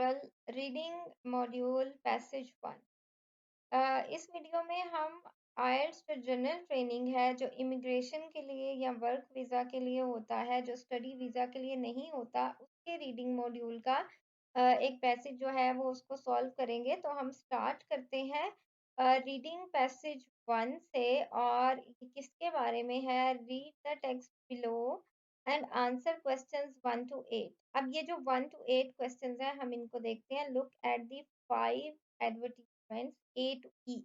Tutorial reading module passage one. इस video में हम आइल्स जो जनरल ट्रेनिंग है जो इमिग्रेशन के लिए या वर्क वीज़ा के लिए होता है, जो स्टडी वीज़ा के लिए नहीं होता, उसके रीडिंग मॉड्यूल का एक पैसेज जो है वो उसको सॉल्व करेंगे। तो हम स्टार्ट करते हैं रीडिंग पैसेज वन से। और ये किसके बारे में है? Read the text below and answer questions 1 to 8। अब ये जो 1 to 8 क्वेश्चंस हैं हम इनको देखते हैं। Look at the 5 advertisements A to E.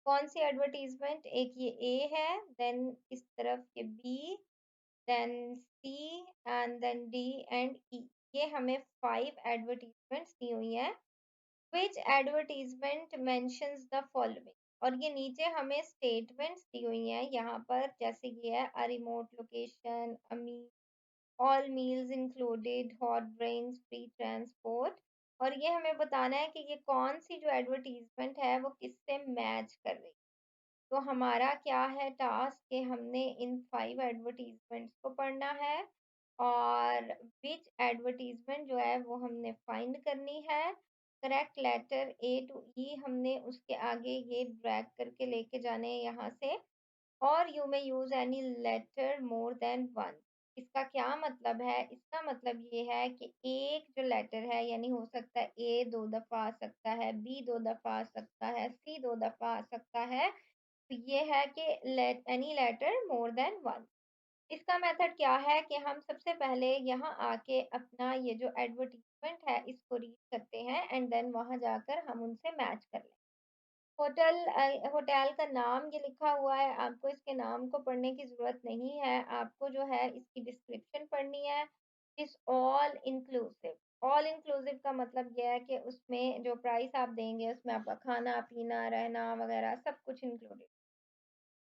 कौन सी एडवर्टीजमेंट? एक ये ए है, देन इस तरफ ये B, then C and then D and E. ये हमें 5 एडवर्टीजमेंट्स दी हुई हैं। Which advertisement mentions the following. और ये नीचे हमें स्टेटमेंट्स दी हुई हैं यहाँ पर, जैसे ये है a remote location, all meals included, hot drinks, free transport. और ये हमें बताना है कि ये कौन सी जो एडवर्टीजमेंट है वो किससे मैच कर रही है। तो हमारा क्या है टास्क कि हमने इन 5 एडवर्टीजमेंट्स को पढ़ना है और विच एडवर्टीजमेंट जो है वो हमने फाइंड करनी है। करेक्ट लेटर ए टू ई हमने उसके आगे ये ड्रैग करके लेके जाने हैं यहाँ से। और you may use any letter more than one. इसका क्या मतलब है? इसका मतलब ये है कि एक जो लेटर है, यानी हो सकता है ए 2 दफा आ सकता है, बी 2 दफा आ सकता है, सी 2 दफा आ सकता है। तो ये है कि let any letter more than one. इसका मेथड क्या है कि हम सबसे पहले यहाँ आके अपना ये जो एडवर्टीजमेंट है इसको रीड करते हैं एंड देन वहां जाकर हम उनसे मैच कर लें। होटल का नाम ये लिखा हुआ है, आपको इसके नाम को पढ़ने की ज़रूरत नहीं है, आपको जो है इसकी डिस्क्रिप्शन पढ़नी है। इस ऑल इंक्लूसिव का मतलब यह है कि उसमें जो प्राइस आप देंगे उसमें आपका खाना पीना रहना वगैरह सब कुछ included.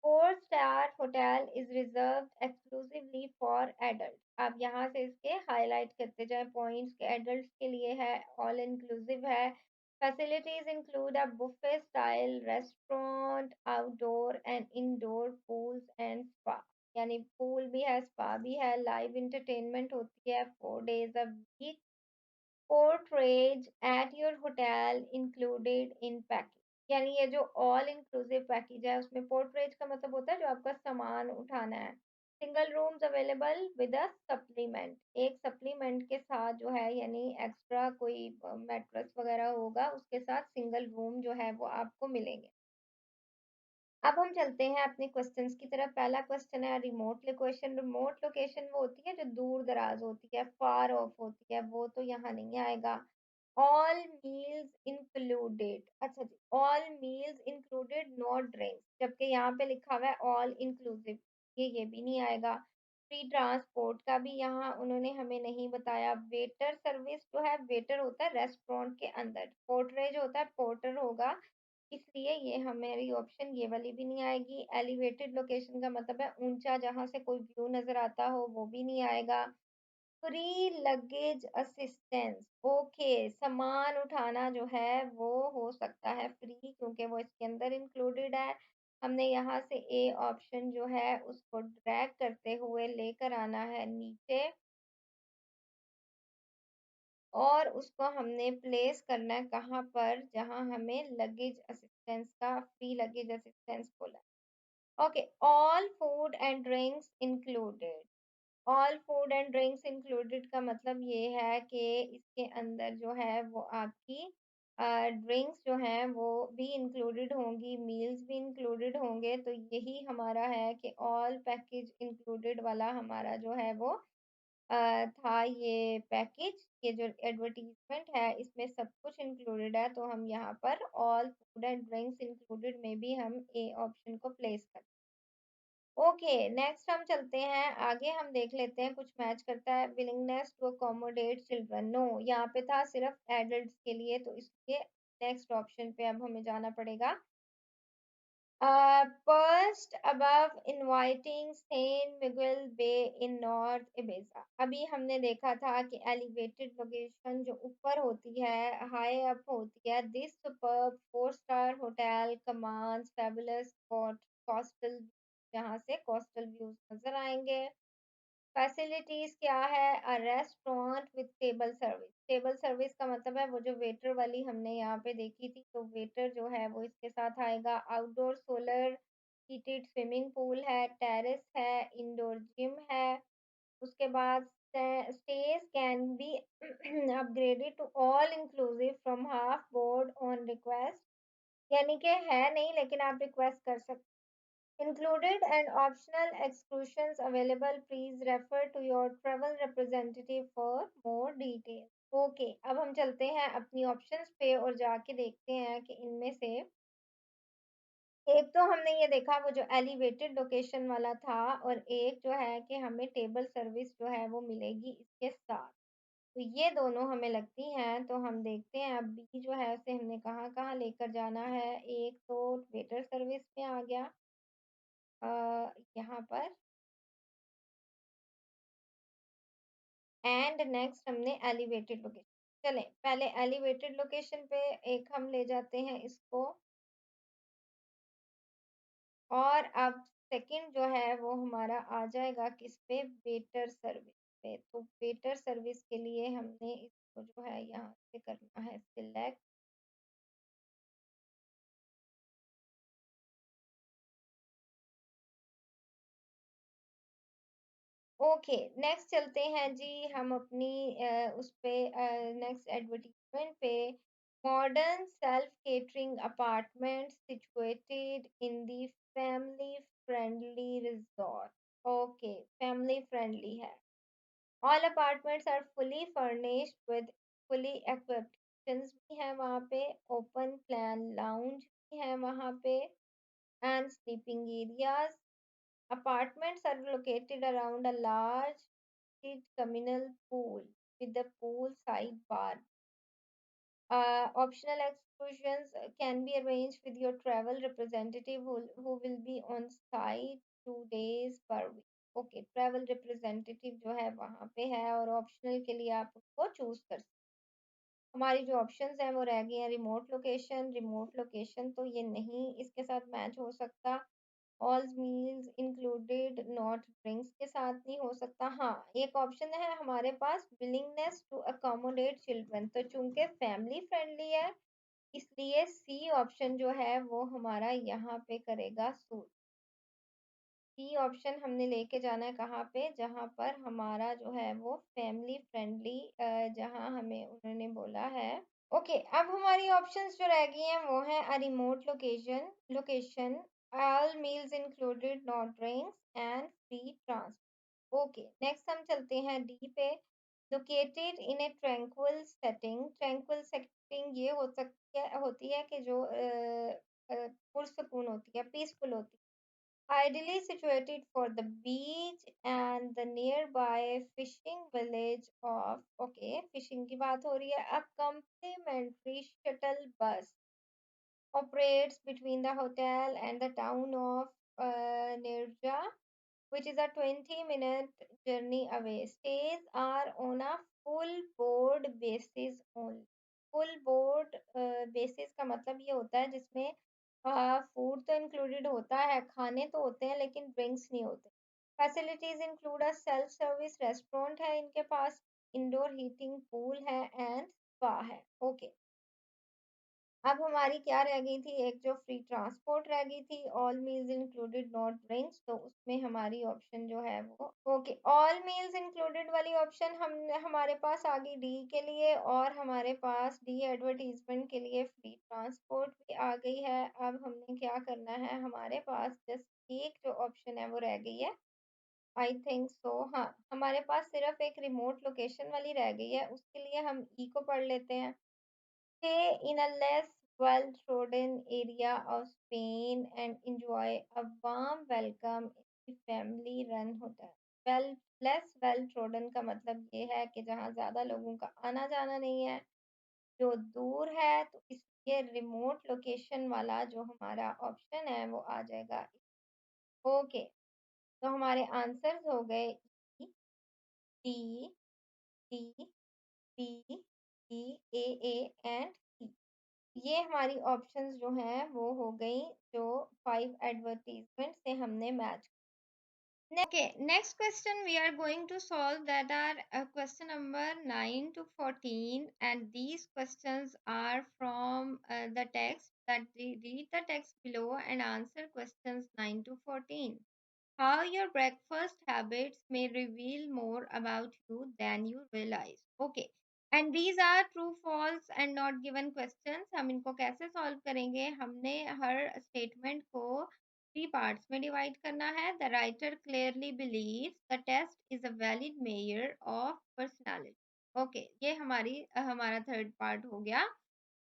4 star hotel is reserved exclusively for adult. आप यहाँ से इसके हाईलाइट करते जाए पॉइंट्स के एडल्ट्स के लिए है, ऑल इंक्लूसिव है। Facilities include a buffet style restaurant, outdoor and indoor pools and spa. यानी पूल भी है, स्पा भी है, लाइव इंटरटेनमेंट होती है 4 days a week। Portrays at your hotel included in package. यानी ये जो ऑल इंक्लूसिव पैकेज है उसमें पोर्ट्रेज का मतलब होता है जो आपका सामान उठाना है। Single rooms available with a supplement. एक सप्लीमेंट के साथ जो है, यानी एक्स्ट्रा कोई मैट्रेस वगैरह होगा उसके साथ सिंगल रूम जो है वो आपको मिलेंगे। अब हम चलते हैं अपने क्वेश्चंस की तरफ। पहला क्वेश्चन है रिमोट लोकेशन। रिमोट लोकेशन वो होती है जो दूर दराज होती है, फार ऑफ होती है, वो तो यहाँ नहीं आएगा। ऑल मील्स इंक्लूडेड, अच्छा जी, all meals included not drinks, जबकि यहाँ पे लिखा हुआ है ऑल इंक्लूसिव, ये भी नहीं आएगा। फ्री ट्रांसपोर्ट का भी यहाँ उन्होंने हमें नहीं बताया। वेटर सर्विस जो है, वेटर होता है रेस्टोरेंट के अंदर, पोर्टरेज होता है पोर्टर होगा, इसलिए ये हमारी ऑप्शन ये वाली भी नहीं आएगी। एलिवेटेड लोकेशन का मतलब है ऊंचा जहां से कोई व्यू नजर आता हो, वो भी नहीं आएगा। फ्री लगेज असिस्टेंस, ओके, सामान उठाना जो है वो हो सकता है फ्री क्योंकि वो इसके अंदर इंक्लूडेड है। हमने यहाँ से ए ऑप्शन जो है उसको ड्रैग करते हुए लेकर आना है नीचे और उसको हमने प्लेस करना है कहाँ पर? जहाँ हमें लगेज असिस्टेंस का, फ्री लगेज असिस्टेंस बोला। Okay, all food and drinks included. All food and drinks included का मतलब ये है कि इसके अंदर जो है वो आपकी ड्रिंक्स जो हैं वो भी इंक्लूडेड होंगी, मील्स भी इंक्लूडेड होंगे। तो यही हमारा है कि ऑल पैकेज इंक्लूडेड वाला हमारा जो है वो था ये पैकेज। ये जो एडवर्टीजमेंट है इसमें सब कुछ इंक्लूडेड है, तो हम यहाँ पर all food and drinks included में भी हम ए ऑप्शन को प्लेस करते हैं। ओके, नेक्स्ट हम चलते हैं आगे, हम देख लेते हैं कुछ मैच करता है। Willingness to accommodate children, no, यहाँ पे था सिर्फ एडल्ट्स के लिए, तो इसलिए नेक्स्ट ऑप्शन पे अब हमें जाना पड़ेगा। Perched above inviting San Miguel Bay in North Ibiza। अभी हमने देखा था कि एलिवेटेड लोकेशन जो ऊपर होती है, हाई अप होती है। This superb 4 star hotel commands fabulous coastal, जहाँ से कोस्टल व्यूज नजर आएंगे। फैसिलिटीज क्या है? A restaurant with table service. Table service का मतलब है वो जो वेटर वाली हमने यहाँ पे देखी थी, तो वेटर जो है वो इसके साथ आएगा। Outdoor solar heated swimming pool है, टेरेस है, इंडोर जिम है। उसके बाद stage can be upgraded to all inclusive from half board on request. यानी कि है नहीं, लेकिन आप रिक्वेस्ट कर सकते। Included and optional exclusions available. Please refer to your travel representative for more details. Okay, अब हम चलते हैं अपनी ऑप्शंस पे और जाके देखते हैं कि इनमें से एक तो हमने ये देखा वो जो एलिवेटेड लोकेशन वाला था, और एक जो है कि हमें टेबल सर्विस जो है वो मिलेगी इसके साथ। तो ये दोनों हमें लगती हैं, तो हम देखते हैं अब बी जो है उसे हमने कहाँ कहाँ लेकर जाना है। एक तो वेटर सर्विस में आ गया, अ, यहाँ पर। एंड नेक्स्ट हमने एलिवेटेड लोकेशन। चलें पहले एलिवेटेड लोकेशन पे एक हम ले जाते हैं इसको, और अब सेकंड जो है वो हमारा आ जाएगा किस पे? वेटर सर्विस पे। तो वेटर सर्विस के लिए हमने इसको जो है यहाँ से करना है सिलेक्ट। ओके, नेक्स्ट चलते हैं जी हम अपनी उस पे नेक्स्ट एडवर्टीजमेंट पे। Modern self catering apartment situated in the family friendly resort. Okay, family friendly है। All apartments are fully furnished with fully equipped kitchens भी हैं वहाँ पे, ओपन प्लान लाउंज भी है वहाँ पे, and sleeping areas. Apartments are located around a large communal pool with the pool sidebar. Optional excursions can be arranged with your travel representative who will be on site 2 days per week. Okay, travel representative जो है वहाँ पे है, और optional के लिए आप उसको चूज कर सकते। हमारी जो ऑप्शंस हैं वो रह गई हैं रिमोट लोकेशन। रिमोट लोकेशन तो ये नहीं इसके साथ मैच हो सकता। All meals included not drinks के साथ नहीं हो सकता। हाँ, एक ऑप्शन है हमारे पास विलिंगनेस टू अकोमोडेट चिल्ड्रन, तो चूंकि फैमिली फ्रेंडली है इसलिए सी ऑप्शन जो है वो हमारा यहाँ पे करेगा सूट। सी ऑप्शन हमने लेके जाना है कहाँ पे? जहाँ पर हमारा जो है वो फैमिली फ्रेंडली, जहाँ हमें उन्होंने बोला है। ओके, अब हमारी ऑप्शंस जो रह गई हैं वो हैं a remote location, all meals included, not drinks and free transport. Okay, next हम चलते हैं डी पे। Located in A tranquil setting. Tranquil setting ये हो सकती है, होती है कि जो पुरसकून होती है, पीसफुल होती है। Ideally situated for the beach and the nearby fishing village of, okay, fishing की बात हो रही है। A complimentary shuttle bus operates between the hotel and the town of Nirja, which is a 20-minute journey away. Stays are on a full board basis only. Full board basis का मतलब ये होता है जिसमें फूड तो included होता है, खाने तो होते हैं लेकिन ड्रिंक्स नहीं होते। Facilities include a self service restaurant है इनके पास, इंडोर हीटिंग पूल है एंड स्पा है। ओके, अब हमारी क्या रह गई थी? एक जो फ्री ट्रांसपोर्ट रह गई थी, all meals included not drinks, तो उसमें हमारी ऑप्शन जो है वो ओके, ऑल मील्स इंक्लूडेड वाली ऑप्शन हम हमारे पास आ गई डी के लिए, और हमारे पास डी एडवर्टीजमेंट के लिए फ्री ट्रांसपोर्ट भी आ गई है। अब हमने क्या करना है? हमारे पास जस्ट एक जो ऑप्शन है वो रह गई है, आई थिंक सो। हाँ, हमारे पास सिर्फ एक रिमोट लोकेशन वाली रह गई है, उसके लिए हम ई को पढ़ लेते हैं। Stay in a less well-trodden area of Spain and enjoy a warm welcome in the family-run hotel. Less well-trodden का मतलब ये है कि जहाँ ज्यादा लोगों का आना जाना नहीं है, जो दूर है, तो इसलिए रिमोट लोकेशन वाला जो हमारा ऑप्शन है वो आ जाएगा। ओके, तो हमारे आंसर्स हो गए E, D, D, B, E, A and E. ये हमारी ऑप्शंस जो हैं वो हो गई जो 5 एडवर्टीजमेंट से हमने match. Okay, next question we are going to solve that are question number 9 to 14, and these questions are from the text that read the text below and answer questions 9 to 14. How your breakfast habits may reveal more about you than you realize. Okay. And these are true, false and not given questions. हम इनको कैसे solve करेंगे? हमने हर statement को 3 parts में divide करना है. The writer clearly believes the test is a valid measure of personality. Okay, ये हमारा थर्ड पार्ट हो गया.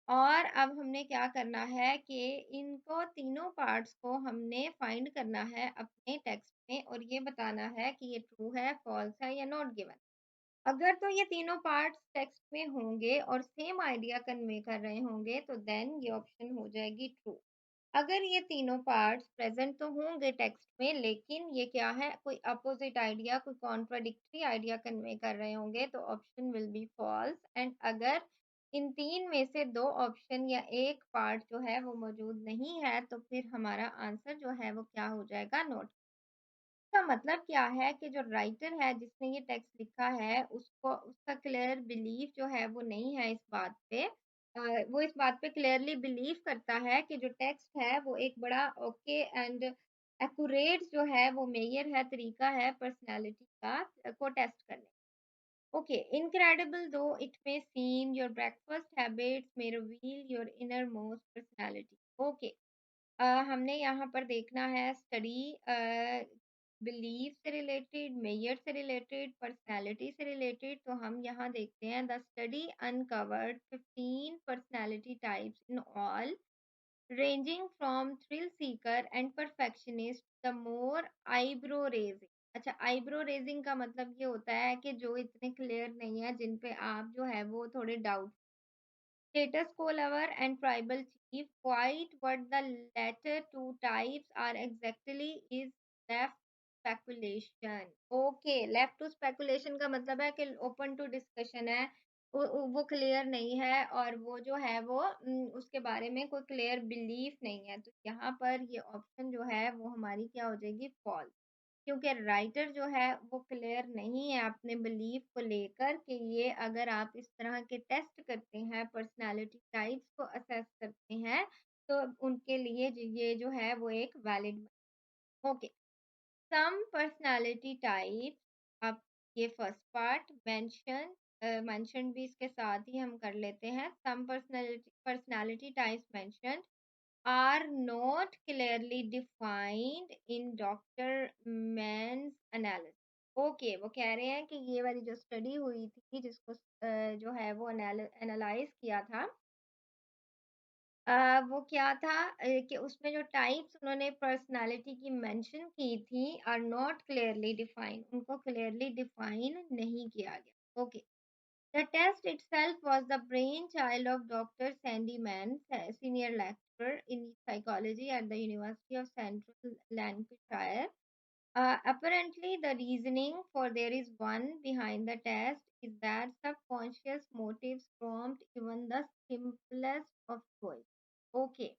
और अब हमने क्या करना है कि इनको तीनों पार्ट्स को हमने फाइंड करना है अपने टेक्स्ट में और ये बताना है कि ये ट्रू है, फॉल्स है या नॉट गिवन. अगर तो ये तीनों पार्ट्स टेक्स्ट में होंगे और सेम आइडिया कन्वे कर रहे होंगे तो देन ये ऑप्शन हो जाएगी ट्रू. अगर ये तीनों पार्ट्स प्रेजेंट तो होंगे टेक्स्ट में लेकिन ये क्या है, कोई अपोजिट आइडिया, कोई कॉन्ट्राडिक्टरी आइडिया कन्वे कर रहे होंगे तो option will be false. And अगर इन तीन में से दो ऑप्शन या एक पार्ट जो है वो मौजूद नहीं है तो फिर हमारा आंसर जो है वो क्या हो जाएगा, नोट. इसका मतलब क्या है कि जो राइटर है जिसने ये टेक्स्ट लिखा है उसको उसका क्लियर बिलीफ जो है वो नहीं है इस बात पे. वो इस बात पे क्लियरली बिलीव करता है कि जो टेक्स्ट है वो एक बड़ा ओके एंड एक्यूरेट जो है वो मेजर है, तरीका है पर्सनालिटी का को टेस्ट करने. Okay, incredible though it may seem your breakfast habits may reveal your innermost personality. Okay, हमने यहाँ पर देखना है स्टडी बिलीफ से रिलेटेड, मेजर से रिलेटेड, पर्सनालिटी से रिलेटेड. तो हम यहाँ देखते हैं the study uncovered 15 personality types in all ranging from thrill seeker and perfectionist the more eyebrow raising. अच्छा, आईब्रो रेजिंग का मतलब ये होता है कि जो इतने क्लियर नहीं है, जिन पे आप जो है वो थोड़े doubt. Status quo lover and tribal chief, quite what the latter two types are exactly is left speculation. Okay, left to speculation का मतलब है कि open to discussion है. वो क्लियर नहीं है और वो जो है वो उसके बारे में कोई क्लियर बिलीफ नहीं है. तो यहाँ पर ये ऑप्शन जो है वो हमारी क्या हो जाएगी, फॉल्स. क्योंकि राइटर जो है वो क्लियर नहीं है अपने बिलीफ को लेकर कि ये अगर आप इस तरह के टेस्ट करते हैं, पर्सनालिटी टाइप्स को असेस करते हैं तो उनके लिए ये जो है वो एक valid. Okay, some personality type. अब ये फर्स्ट पार्ट मेंशन, मेंशन भी इसके साथ ही हम कर लेते हैं. Some personality types mention are not clearly defined in Dr. Mann's analysis. Okay, वो कह रहे हैं कि ये वाली जो स्टडी हुई थी जिसको जो है वो एनालाइज किया था, वो क्या था कि उसमें जो टाइप्स उन्होंने पर्सनालिटी की मेंशन की थी आर नॉट क्लियरली डिफाइंड, उनको क्लियरली डिफाइन नहीं किया गया. Okay, the test itself was the brainchild of Dr. Sandy Mann, senior lecturer in psychology at the University of Central Lancashire. Apparently, the reasoning for there is one behind the test is that subconscious motives prompt even the simplest of choice. Okay.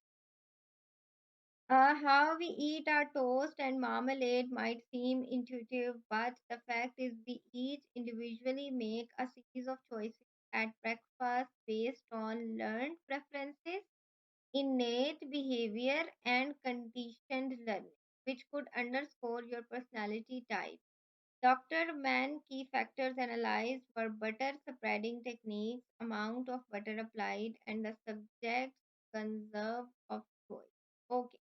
How we eat our toast and marmalade might seem intuitive, but the fact is we each individually make a series of choices at breakfast based on learned preferences, innate behavior, and conditioned learning, which could underscore your personality type. Dr. Mann key factors analyzed were butter spreading techniques, amount of butter applied, and the subject's conserve of choice. Okay.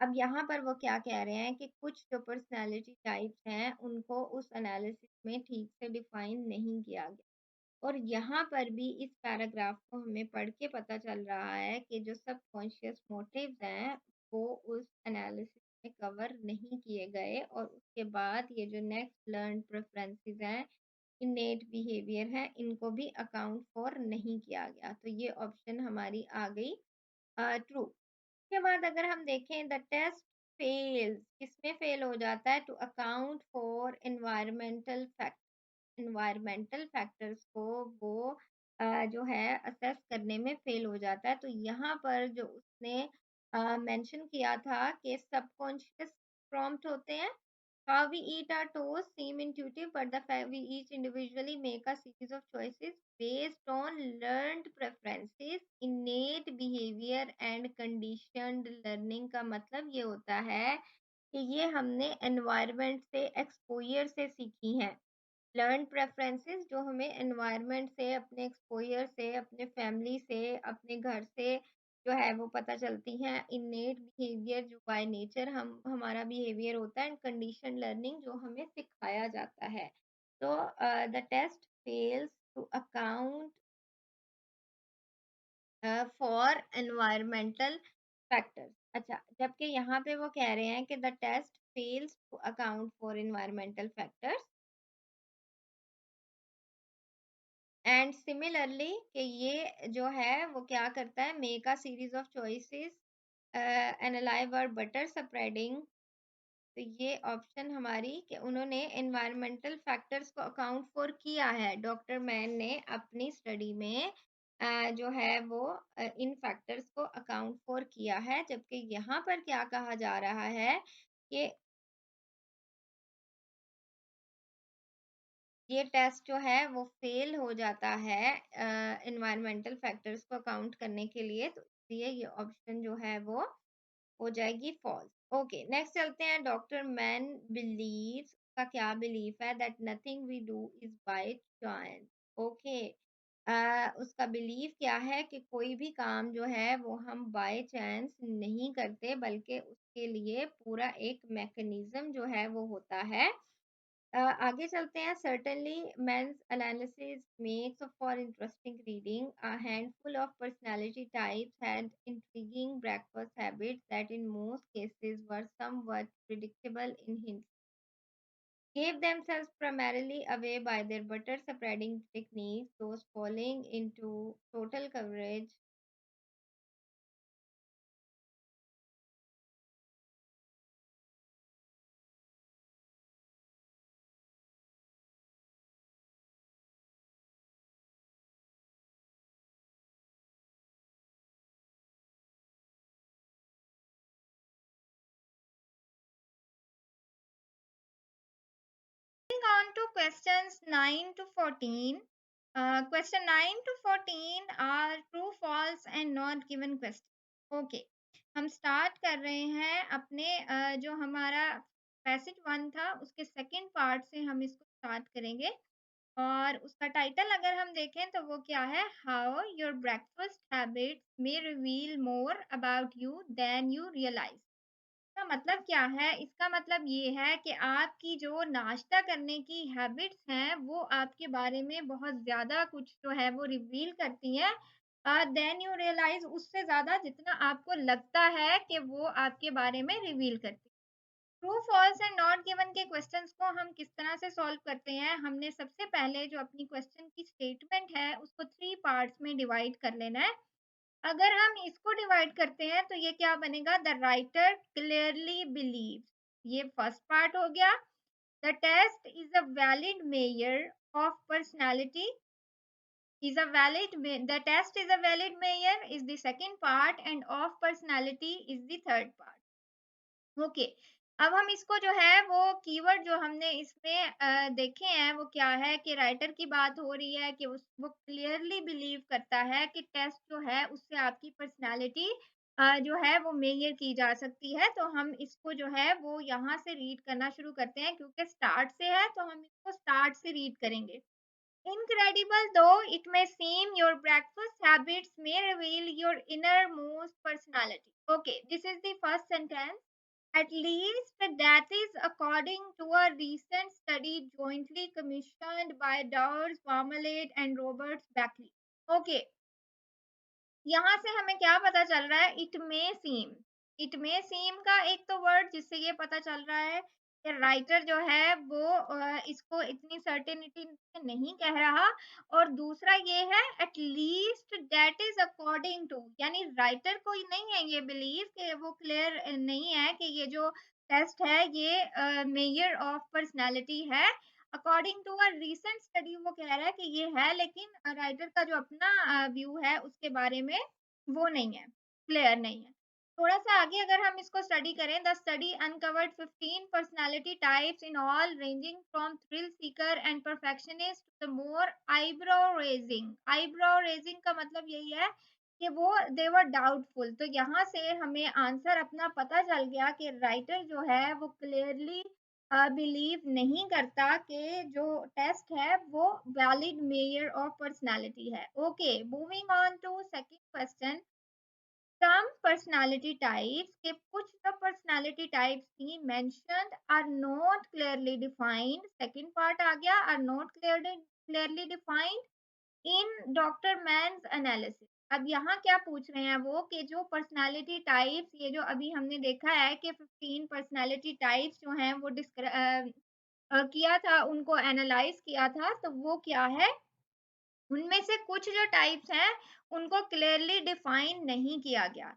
अब यहाँ पर वो क्या कह रहे हैं कि कुछ जो पर्सनैलिटी टाइप्स हैं उनको उस एनालिसिस में ठीक से डिफाइन नहीं किया गया. और यहाँ पर भी इस पैराग्राफ को हमें पढ़ के पता चल रहा है कि जो सबकॉन्शियस मोटिव्स हैं वो उस एनालिसिस में कवर नहीं किए गए और उसके बाद ये जो नेक्स्ट लर्न प्रेफरेंसेस हैं, इनेट बिहेवियर है, इनको भी अकाउंट फॉर नहीं किया गया. तो ये ऑप्शन हमारी आ गई ट्रू. उसके बाद अगर हम देखें द टेस्ट फेल्स, किसमें फेल हो जाता है, to account for environmental factors को वो जो है असेस करने में फेल हो जाता है. तो यहाँ पर जो उसने मेंशन किया था कि सबकॉन्शियस प्रॉम्प्ट होते हैं How we eat our toast seem intuitive, but the fact we each individually make a series of choices based on learned preferences, innate behavior and conditioned learning का मतलब ये होता है कि ये हमने environment से exposure से सीखी हैं। लर्न प्रेफरेंसेस जो हमें एनवायरनमेंट से, अपने एक्सपोज़र से, अपने फैमिली से, अपने घर से जो है वो पता चलती हैं। इनेट बिहेवियर जो बाय नेचर हम हमारा बिहेवियर होता है एंड कंडीशन लर्निंग जो हमें सिखाया जाता है। तो the test fails to account for environmental factors. अच्छा, जबकि यहाँ पे वो कह रहे हैं कि the test fails to account for environmental factors and similarly कि ये जो है वो क्या करता है, make a series of choices analyse और बटर स्प्रेडिंग। तो ये ऑप्शन हमारी कि उन्होंने एनवायरमेंटल फैक्टर्स को अकाउंट फॉर किया है, डॉक्टर मैन ने अपनी स्टडी में जो है वो इन फैक्टर्स को अकाउंट फॉर किया है। जबकि यहाँ पर क्या कहा जा रहा है कि ये टेस्ट जो है वो फेल हो जाता है एनवायरमेंटल फैक्टर्स को अकाउंट करने के लिए, तो इसलिए ये ऑप्शन जो है वो हो जाएगी फॉल्स। ओके, नेक्स्ट चलते हैं। डॉक्टर मैन बिलीव्स का क्या बिलीफ है, that nothing we do is by chance. Okay, उसका बिलीफ क्या है कि कोई भी काम जो है वो हम बाय चांस नहीं करते, बल्कि उसके लिए पूरा एक मैकेनिज्म जो है वो होता है। आगे चलते हैं। Certainly men's analysis makes for interesting reading, a handful of personality types had intriguing breakfast habits that in most cases were somewhat predictable in hints, gave themselves primarily away by their butter spreading techniques, those falling into total coverage. Moving on to questions 9 to 14. Question 9 to 14 are true, false and not given question. Okay, हम start कर रहे हैं अपने जो हमारा passage one था उसके second part से हम इसको स्टार्ट करेंगे। और उसका टाइटल अगर हम देखें तो वो क्या है, how your breakfast habits may reveal more about you than you realise. इसका मतलब क्या है? इसका मतलब ये है कि आपकी जो नाश्ता करने की हैबिट्स हैं, वो आपके बारे में बहुत ज़्यादा कुछ जो है वो रिवील करती हैं। देन यू रियलाइज़, उससे ज़्यादा जितना आपको लगता है कि वो आपके बारे में रिवील करती है। True, false and not given के क्वेश्चंस को हम किस तरह से सॉल्व करते हैं? हमने सबसे पहले जो अपनी क्वेश्चन की स्टेटमेंट है, उसको 3 पार्ट्स में डिवाइड कर लेना है। अगर हम इसको डिवाइड करते हैं तो ये क्या बनेगा, द राइटर क्लियरली बिलीव्स, ये फर्स्ट पार्ट हो गया। The test is a valid measure of personality is a valid the test is a valid measure is the second part and of personality is the third part. Okay, अब हम इसको जो है वो keyword जो हमने इसमें देखे हैं वो क्या है कि राइटर की बात हो रही है कि उस वो क्लियरली बिलीव करता है कि टेस्ट जो है उससे आपकी पर्सनालिटी जो है वो मेजर की जा सकती है। तो हम इसको जो है वो यहाँ से रीड करना शुरू करते हैं, क्योंकि स्टार्ट से है तो हम इसको स्टार्ट से रीड करेंगे। Incredible though it may seem, your breakfast habits may reveal your innermost personality. Okay, this is the first sentence. At least that is according to a recent study jointly commissioned by Dowers Marmalade and Roberts Beckley. Okay, यहाँ से हमें क्या पता चल रहा है, it may seam. It may सीम का एक तो वर्ड जिससे ये पता चल रहा है कि राइटर जो है वो इसको इतनी सर्टेनिटी से नहीं कह रहा। और दूसरा ये है at least that is according to, यानी राइटर को नहीं है ये बिलीव कि वो क्लियर नहीं है कि ये जो टेस्ट है ये मेजर ऑफ पर्सनालिटी है। According to a recent study वो कह रहा है कि ये है, लेकिन राइटर का जो अपना व्यू है उसके बारे में वो नहीं है, क्लियर नहीं है। थोड़ा सा आगे अगर हम इसको स्टडी करें, the study uncovered 15 personality types in all ranging from thrill seeker and perfectionist to the more eyebrow raising. Eyebrow raising का मतलब यही है कि वो दे वर डाउटफुल। तो यहाँ से हमें आंसर अपना पता चल गया कि राइटर जो है वो क्लियरली बिलीव नहीं करता कि जो टेस्ट है वो वैलिड मेजर ऑफ पर्सनालिटी है। Okay, moving on to second question. some personality types के कुछ जो personality types थी mentioned are not clearly defined, second part आ गया, are not clearly defined in Dr. Mann's analysis। अब यहाँ क्या पूछ रहे हैं वो कि जो पर्सनालिटी टाइप्स, ये जो अभी हमने देखा है कि 15 पर्सनालिटी टाइप्स जो हैं वो किया था, उनको एनालाइज किया था, तो वो क्या है, उनमें से कुछ जो टाइप्स हैं उनको क्लियरली डिफाइन नहीं किया गया।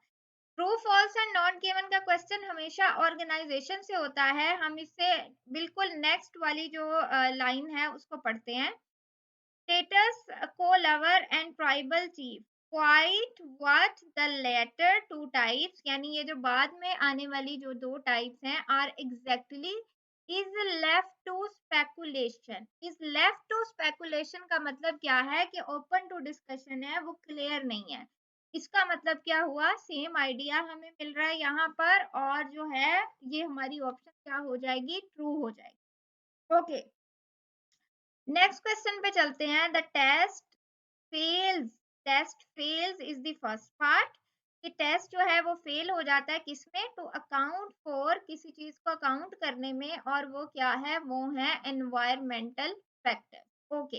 True false and not given का क्वेश्चन हमेशा ऑर्गेनाइजेशन से होता है। हम इससे बिल्कुल नेक्स्ट वाली जो लाइन है उसको पढ़ते हैं। Status quo lover and tribal chief quite what the latter two types, यानी ये जो बाद में आने वाली जो दो टाइप्स हैं, are exactly is left to speculation. Is left to speculation का मतलब क्या है कि ओपन टू डिस्कशन है, वो क्लियर नहीं है। इसका मतलब क्या हुआ, सेम आइडिया हमें मिल रहा है यहाँ पर, और जो है ये हमारी ऑप्शन क्या हो जाएगी, ट्रू हो जाएगी। ओके, नेक्स्ट क्वेश्चन पे चलते हैं। The test fails is the first part. कि टेस्ट जो है वो फेल हो जाता है किसमें, टू अकाउंट फॉर, किसी चीज को अकाउंट करने में, और वो क्या है, वो है एनवायरमेंटल फैक्टर। ओके,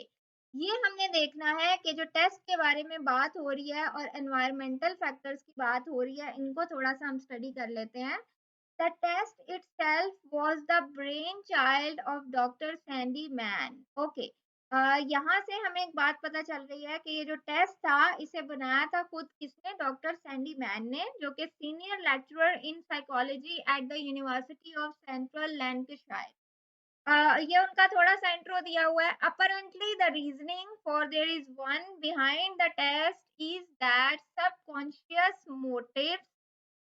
ये हमने देखना है कि जो टेस्ट के बारे में बात हो रही है और एनवायरमेंटल फैक्टर्स की बात हो रही है, इनको थोड़ा सा हम स्टडी कर लेते हैं। The test itself was the brainchild of Dr. Sandy Mann. Okay. यहाँ से हमें एक बात पता चल रही है कि ये जो टेस्ट था इसे बनाया था खुद किसने, डॉक्टर सैंडी मैन ने, जो कि senior lecturer in psychology at the University of Central Lancashire. ये उनका थोड़ा सा इंट्रो दिया हुआ है। Apparently the reasoning for there is one behind the test is that subconscious motive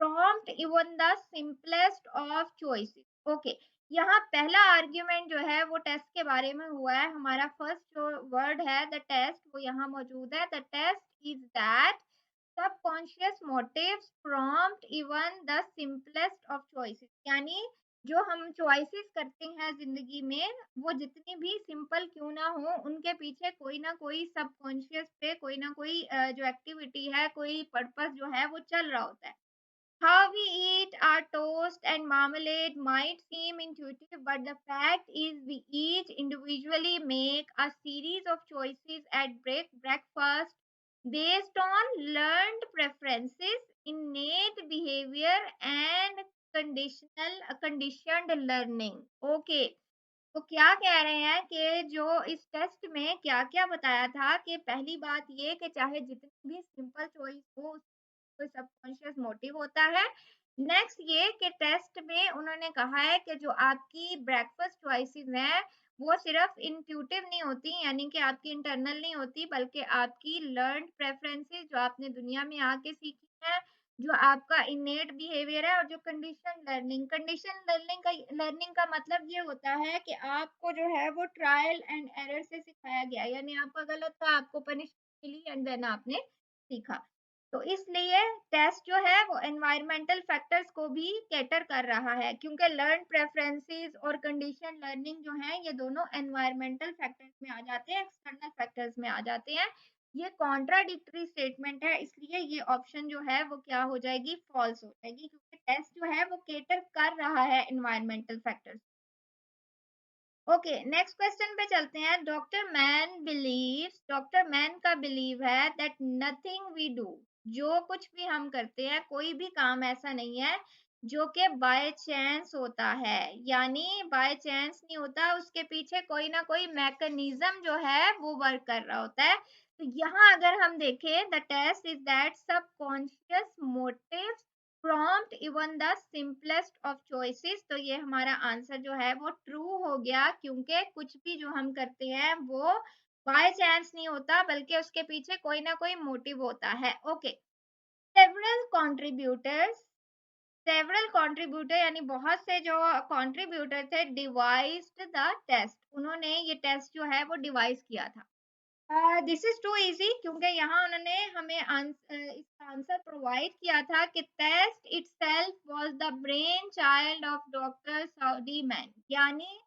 prompt even the simplest of choices। Okay, यहाँ पहला argument जो है वो टेस्ट के बारे में हुआ है। हमारा फर्स्ट जो वर्ड है द टेस्ट, वो यहाँ मौजूद है। The test is that subconscious motives prompt even the simplest of choices, यानी जो हम चॉइसेस करते हैं जिंदगी में, वो जितनी भी सिंपल क्यों ना हो, उनके पीछे कोई ना कोई सबकॉन्शियस पे कोई ना कोई जो एक्टिविटी है, कोई पर्पस जो है वो चल रहा होता है। How we eat our toast and marmalade might seem intuitive, but the fact is we each individually make a series of choices at breakfast based on learned preferences, innate behavior, and conditioned learning. Okay. तो क्या कह रहे हैं कि जो इस test में क्या क्या बताया था, कि पहली बात ये कि चाहे जितनी भी सिंपल चॉइस हो, कोई सबकॉन्शियस मोटिव होता है। नेक्स्ट ये कि टेस्ट में उन्होंने कहा है कि जो आपकी ब्रेकफास्ट चॉइसेस हैं वो सिर्फ इंट्यूटिव नहीं होती, यानी कि आपकी इंटरनल नहीं होती, बल्कि आपकी लर्न प्रेफरेंसेस जो आपने दुनिया में आके सीखी है, जो आपका इनेट बिहेवियर है, और जो कंडीशन लर्निंग का मतलब ये होता है कि आपको जो है वो ट्रायल एंड एरर से सिखाया गया, यानी आपका गलत था, आपको पनिशमेंट मिली, एंड देन आपने सीखा। तो इसलिए टेस्ट जो है वो एनवायरमेंटल फैक्टर्स को भी कैटर कर रहा है, क्योंकि लर्न प्रेफरेंसेस और कंडीशन लर्निंग जो है ये दोनों एनवायरमेंटल फैक्टर्स में आ जाते हैं, एक्सटर्नल फैक्टर्स में आ जाते हैं। ये कॉन्ट्राडिक्टरी स्टेटमेंट है, इसलिए ये ऑप्शन जो है वो क्या हो जाएगी, फॉल्स हो जाएगी, क्योंकि टेस्ट जो है वो कैटर कर रहा है environmental factors. Okay, next question पे चलते हैं। डॉक्टर मैन का बिलीव है दैट नथिंग वी डू, जो कुछ भी हम करते हैं, कोई भी काम ऐसा नहीं है जो कि बाय चांस होता है, यानी बाय चांस नहीं होता, उसके पीछे कोई ना कोई मैकेनिज्म जो है वो वर्क कर रहा होता है। तो यहाँ अगर हम देखें, the test is that subconscious motive prompt even the simplest of choices. तो ये हमारा आंसर जो है वो ट्रू हो गया, क्योंकि कुछ भी जो हम करते हैं वो बाय चांस नहीं होता, बल्कि उसके पीछे कोई ना कोई मोटिव होता है। Okay, several contributors several contributor यानी बहुत से जो कंट्रीब्यूटर थे डिवाइस्ड द टेस्ट, उन्होंने ये टेस्ट जो है वो डिवाइस किया था। दिस इज टू इजी क्योंकि यहाँ उन्होंने हमें इसका आंसर प्रोवाइड किया था कि test itself was the brainchild of Doctor Southey man, यानी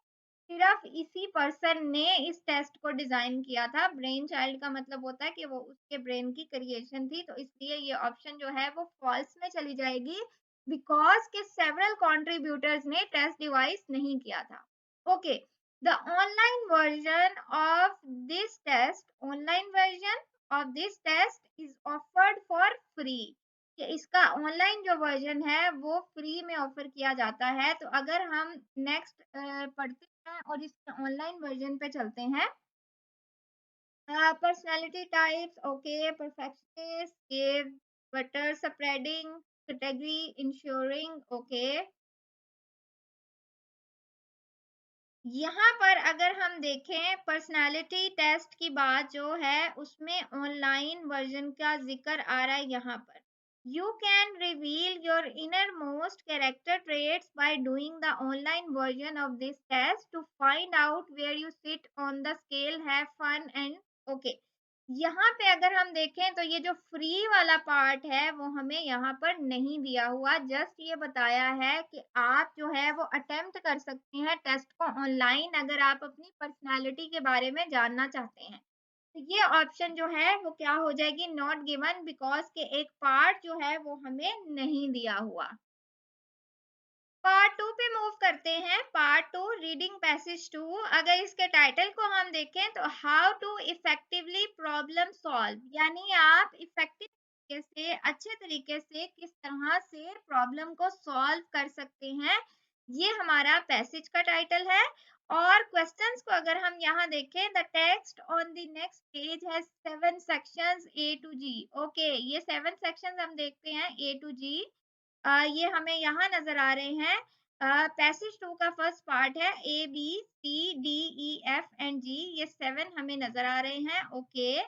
सिर्फ इसी पर्सन ने इस टेस्ट को डिजाइन किया था। ब्रेन चाइल्ड का मतलब होता है कि वो उसके ब्रेन की क्रिएशन थी, तो इसलिए ये ऑप्शन जो है वो फॉल्स में चली जाएगी बिकॉज के सेवरल कंट्रीब्यूटर्स ने टेस्ट डिवाइस नहीं किया था। Okay, the online version of this test is offered for free, कि इसका ऑनलाइन जो वर्जन है वो फ्री में ऑफर किया जाता है। तो अगर हम नेक्स्ट पढ़ते हैं और इसके ऑनलाइन वर्जन पे चलते हैं, personality types, okay, perfectionist, give, butter spreading, category, ensuring, okay. यहाँ पर अगर हम देखें पर्सनालिटी टेस्ट की बात जो है उसमें ऑनलाइन वर्जन का जिक्र आ रहा है यहाँ पर। You can reveal your innermost character traits by doing the online version of this test to find out where you sit on the scale, have fun and okay। यहाँ पे अगर हम देखें तो ये जो फ्री वाला पार्ट है वो हमें यहाँ पर नहीं दिया हुआ, जस्ट ये बताया है कि आप जो है वो अटेम्प्ट कर सकते हैं टेस्ट को ऑनलाइन अगर आप अपनी पर्सनालिटी के बारे में जानना चाहते हैं। तो ये ऑप्शन जो है वो क्या हो जाएगी, नॉट गिवन, बिकॉज के एक पार्ट जो है वो हमें नहीं दिया हुआ। पार्ट 2 पे मूव करते हैं। पार्ट 2 रीडिंग पैसेज 2, अगर इसके टाइटल को हम देखें तो how to effectively problem solve, यानी आप इफेक्टिव तरीके से, अच्छे तरीके से किस तरह से प्रॉब्लम को सॉल्व कर सकते हैं, ये हमारा पैसेज का टाइटल है। और क्वेश्चंस को अगर हम यहाँ देखें, the text on the next page has 7 sections A to G। Okay, ये 7 सेक्शंस हम देखते हैं A to G, ये हमें यहाँ नजर आ रहे हैं। पैसेज 2 का फर्स्ट पार्ट है A B C D E F and G, ये 7 हमें नजर आ रहे हैं। Okay,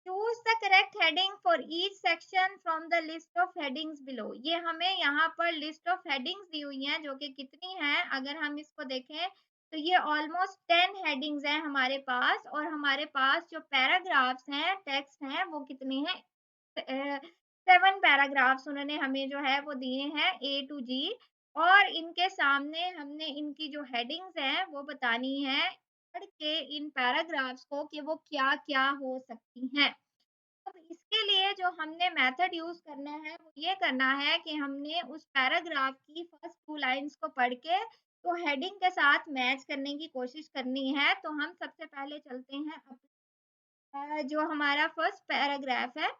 choose the correct heading for each section from the list of headings below, ये हमें यहाँ पर लिस्ट ऑफ हेडिंग्स दी हुई हैं जो कि कितनी है, अगर हम इसको देखें तो ये ऑलमोस्ट 10 हेडिंग्स हैं हमारे पास, और हमारे पास जो पैराग्राफ्स हैं, टेक्स्ट हैं, वो कितने हैं, 7 पैराग्राफ्स उन्होंने हमें जो है वो दिए हैं A to G, और इनके सामने हमने इनकी जो हेडिंग्स हैं वो बतानी है पढ़ के इन पैराग्राफ्स को कि वो क्या क्या हो सकती हैं। अब इसके लिए जो हमने मेथड यूज करना है वो ये करना है कि हमने उस पैराग्राफ की फर्स्ट 2 लाइंस को पढ़ के तो हेडिंग के साथ मैच करने की कोशिश करनी है। तो हम सबसे पहले चलते हैं जो हमारा फर्स्ट पैराग्राफ है,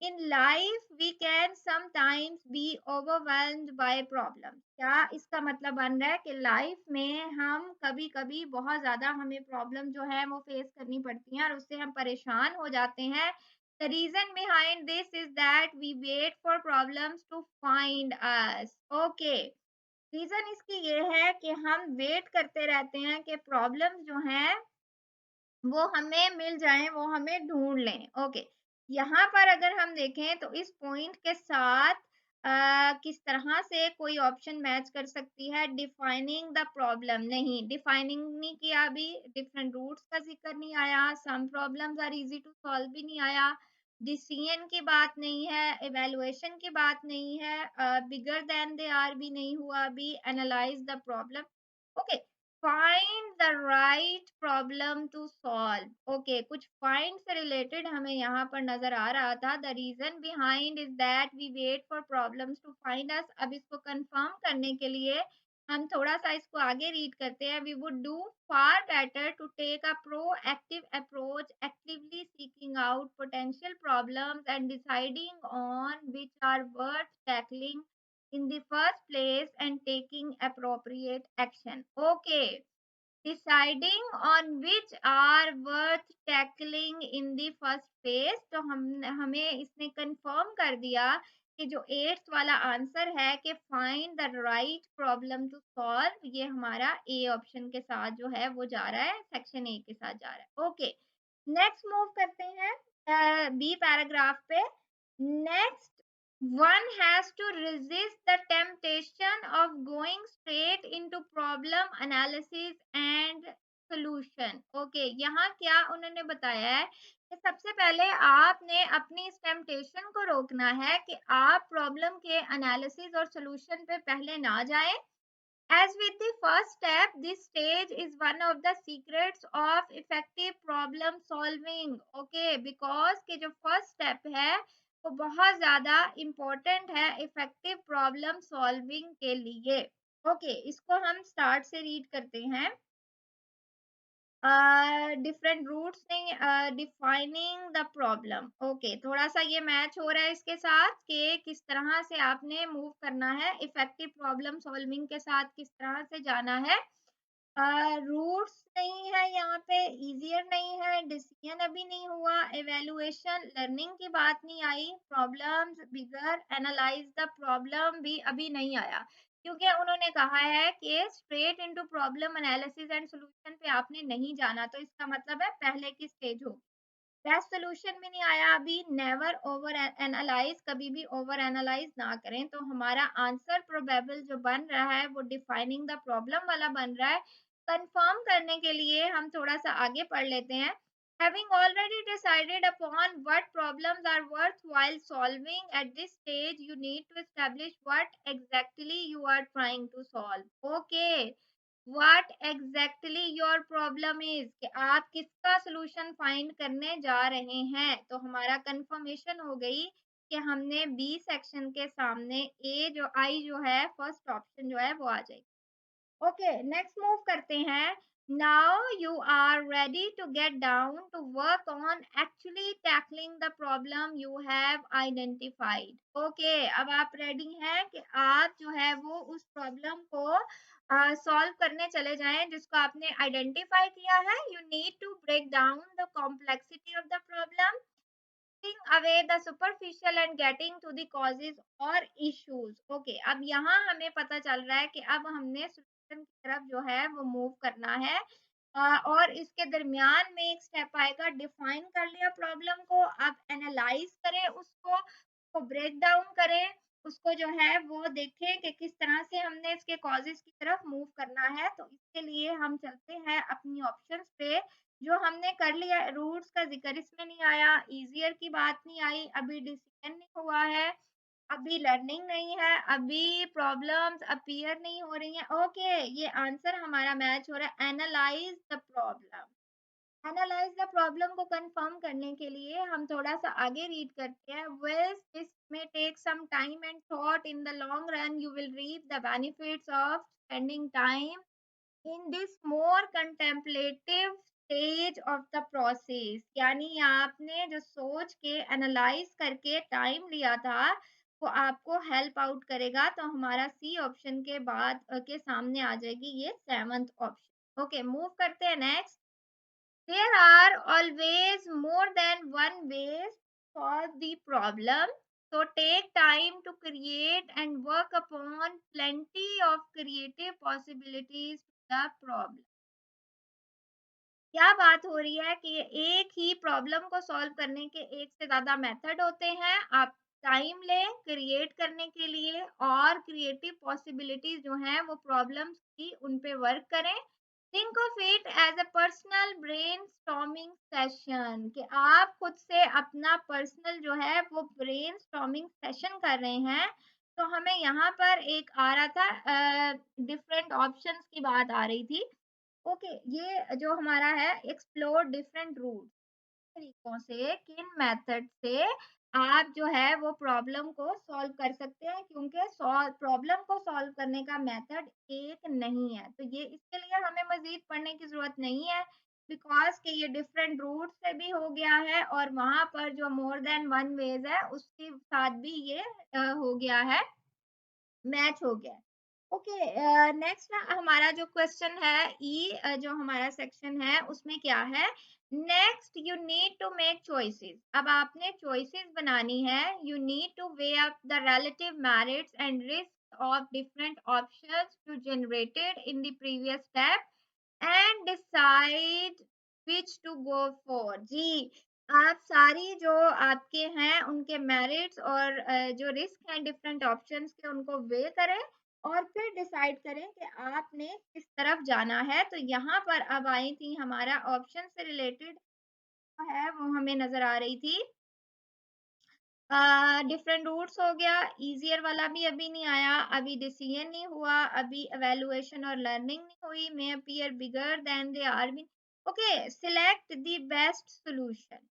in life we can sometimes be overwhelmed by problem, क्या इसका मतलब बन रहा है कि लाइफ में हम कभी कभी बहुत ज्यादा हमें प्रॉब्लम जो है वो फेस करनी पड़ती हैं और उससे हम परेशान हो जाते हैं। The reason behind this is that we wait for problems to find us. Okay, reason इसकी ये है कि हम वेट करते रहते हैं कि प्रॉब्लम्स जो हैं वो हमें मिल जाएं, वो हमें ढूंढ लें। ओके, यहाँ पर अगर हम देखें तो इस पॉइंट के साथ किस तरह से कोई ऑप्शन मैच कर सकती है, डिफाइनिंग द प्रॉब्लम, नहीं डिफाइनिंग नहीं किया, अभी डिफरेंट रूट्स का जिक्र नहीं आया, some problems are easy to solve भी नहीं आया, डिसीजन की बात नहीं है, इवेलुएशन की बात नहीं है, बिगर देन दे आर भी नहीं हुआ अभी, analyse the problem. Okay, find the right problem to solve. Okay, कुछ फाइंड से रिलेटेड हमें यहाँ पर नजर आ रहा था। The reason behind is that we wait for problems to find us. अब इसको कंफर्म करने के लिए हम थोड़ा सा इसको आगे रीड करते हैं। We would do far better to take a proactive approach, actively seeking out potential problems and deciding on which are worth tackling in the first place and taking appropriate action. Okay, deciding on which are worth tackling in the first phase, तो हम हमें इसने confirm कर दिया कि जो 8th वाला answer है कि find the right problem to solve, ये हमारा ए ऑप्शन के साथ जो है वो जा रहा है, सेक्शन ए के साथ जा रहा है। ओके, नेक्स्ट मूव करते हैं बी पैराग्राफ पे। Next one has to resist the temptation of going straight into problem analysis and solution. Okay, यहाँ क्या उन्होंने बताया है कि सबसे पहले आपने अपनी इस टेम्पटेशन को रोकना है कि आप प्रॉब्लम के एनालिसिस और सॉल्यूशन पे पहले ना जाएं. As with the first step, this stage is one of the secrets of effective problem solving. Okay, because के जो first step है वो बहुत ज़्यादा important है effective problem solving के लिए. Okay, इसको हम start से read करते हैं. डिफरेंट रूट्स नहीं, डिफाइनिंग द प्रॉब्लम. ओके, थोड़ा सा ये मैच हो रहा है इसके साथ कि किस तरह से आपने मूव करना है इफेक्टिव प्रॉब्लम सॉल्विंग के साथ, किस तरह से जाना है. रूट्स नहीं है यहाँ पे, इजियर नहीं है, डिसीजन अभी नहीं हुआ, एवेलुएशन लर्निंग की बात नहीं आई, problems bigger analyse the problem भी अभी नहीं आया, क्योंकि उन्होंने कहा है कि straight into problem analysis and solution पे आपने नहीं जाना, तो इसका मतलब है पहले की स्टेज हो. बेस्ट सोल्यूशन भी नहीं आया अभी. नेवर ओवर एनालाइज, कभी भी ओवर एनालाइज ना करें. तो हमारा आंसर प्रोबेबल जो बन रहा है वो डिफाइनिंग द प्रॉब्लम वाला बन रहा है. कंफर्म करने के लिए हम थोड़ा सा आगे पढ़ लेते हैं. Having already decided upon what problems are worthwhile solving, at this stage you need to establish what exactly you are trying to solve. Okay, what exactly your problem is, कि आप किसका solution find करने जा रहे हैं. तो हमारा confirmation हो गई कि हमने बी सेक्शन के सामने ए जो आई जो है फर्स्ट ऑप्शन जो है वो आ जाएगी. ओके, नेक्स्ट मूव करते हैं. Now you are ready to get down to work on actually tackling the problem you have identified. Okay, अब आप रेडी हैं कि आप जो है वो उस प्रॉब्लम को सॉल्व करने चले जाएं जिसको आपने आइडेंटिफाई किया है. You need to break down the complexity of the problem, away the superficial and getting to the causes or issues. Okay, अब यहाँ हमें पता चल रहा है कि अब हमने solution की तरफ जो है वो मूव करना है. और इसके दरमियान में एक स्टेप आएगा, डिफाइन कर लिया प्रॉब्लम को, अब एनालाइज करें उसको ब्रेक डाउन करें, उसको जो है वो देखें कि किस तरह से हमने इसके कॉजेस की तरफ मूव करना है. तो इसके लिए हम चलते हैं अपनी ऑप्शंस पे जो हमने कर लिया. रूट्स का जिक्र इसमें नहीं आया, इजियर की बात नहीं आई, अभी डिसीजन नहीं हुआ है, अभी लर्निंग नहीं है, अभी प्रॉब्लम्स अपीयर नहीं हो रही हैं. ओके, ये आंसर हमारा मैच हो रहा है. Analyse the problem. Analyse the problem को कंफर्म करने के लिए हम थोड़ा सा आगे रीड करते हैं. Which this may take some time and thought, in the long run you will reap the benefits of spending time in this more contemplative stage of the process. यानी आपने जो सोच के एनालाइज करके टाइम लिया था वो आपको हेल्प आउट करेगा. तो हमारा सी ऑप्शन के बाद के सामने आ जाएगी ये सेवंथ ऑप्शन. ओके, मूव करते हैं next. There are always more than one ways to solve the problem. So take time to create and work upon plenty of creative possibilities to the problem. क्या बात हो रही है कि एक ही problem को सॉल्व करने के एक से ज्यादा मेथड होते हैं. आप टाइम लें क्रिएट करने के लिए और क्रिएटिव पॉसिबिलिटीज जो हैं वो प्रॉब्लम्स की उन पे वर्क करें. Think of it as a personal brainstorming session, कि आप खुद से अपना पर्सनल जो है वो ब्रेन स्टॉर्मिंग सेशन कर रहे हैं. तो हमें यहाँ पर एक आ रहा था डिफरेंट ऑप्शंस की बात आ रही थी. ओके, ये जो हमारा है एक्सप्लोर डिफरेंट रूट, तरीकों से किन मेथड से आप जो है वो प्रॉब्लम को सॉल्व कर सकते हैं, क्योंकि प्रॉब्लम को सॉल्व करने का मेथड एक नहीं है. तो ये इसके लिए हमें मजीद पढ़ने की जरूरत नहीं है, बिकॉज कि ये डिफरेंट रूट से भी हो गया है और वहां पर जो मोर देन वन वेज है उसके साथ भी ये हो गया है, मैच हो गया. ओके, नेक्स्ट हमारा जो क्वेश्चन है ई जो हमारा सेक्शन है उसमें क्या है. Next you need to make choices. अब आपने चॉइसेस बनानी है. You need to weigh up the relative merits and risk of different options you generated in the previous step and decide which to go for. जी, आप सारी जो आपके हैं उनके मेरिट्स और जो रिस्क हैं डिफरेंट ऑप्शंस के उनको वेइ करें और फिर डिसाइड करें कि आपने किस तरफ जाना है। तो यहाँ पर अब आई थी हमारा ऑप्शन से रिलेटेड है वो हमें नज़र आ रही थी। डिफरेंट रूट्स हो गया, ईज़ियर वाला भी अभी नहीं आया, अभी डिसीजन नहीं हुआ, अभी इवैल्यूएशन और लर्निंग नहीं हुई, may appear bigger than they are been. Okay, select the best solution.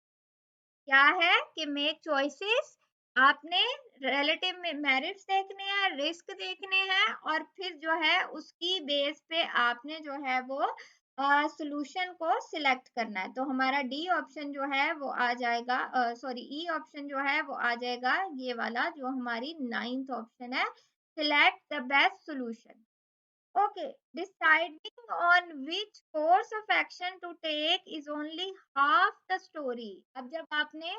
क्या है कि मेक चॉइसेस, आपने रिलेटिव में मेरिट्स देखने हैं, रिस्क देखने हैं और फिर जो है उसकी बेस पे आपने जो है वो सॉल्यूशन को सिलेक्ट करना है। तो हमारा डी ऑप्शन जो है वो आ जाएगा, सॉरी ई ऑप्शन जो है वो आ जाएगा ये वाला जो हमारी नाइन्थ ऑप्शन है, select the best solution. Okay, deciding on which course of action to take is only half the story. अब जब आपने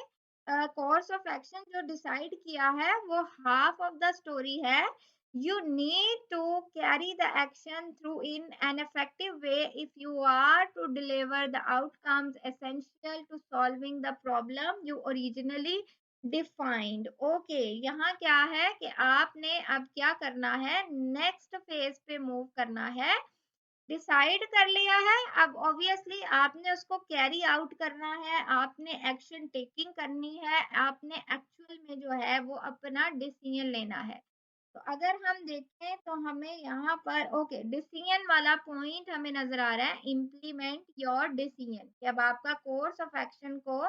course of action जो decide किया है वो half of the story है. You need to carry the action through in an effective way if you are to deliver the outcomes essential to solving the problem you originally defined. Okay, यहाँ क्या है कि आपने अब क्या करना है, नेक्स्ट फेज पे मूव करना है। डिसाइड कर लिया है, अब ऑब्वियसली आपने उसको कैरी आउट करना है, आपने एक्शन टेकिंग करनी है, आपने एक्चुअल में जो है वो अपना डिसीजन लेना है। तो अगर हम देखें तो हमें यहाँ पर ओके डिसीजन वाला पॉइंट हमें नजर आ रहा है, इम्प्लीमेंट योर डिसीजन, कि अब आपका कोर्स ऑफ एक्शन को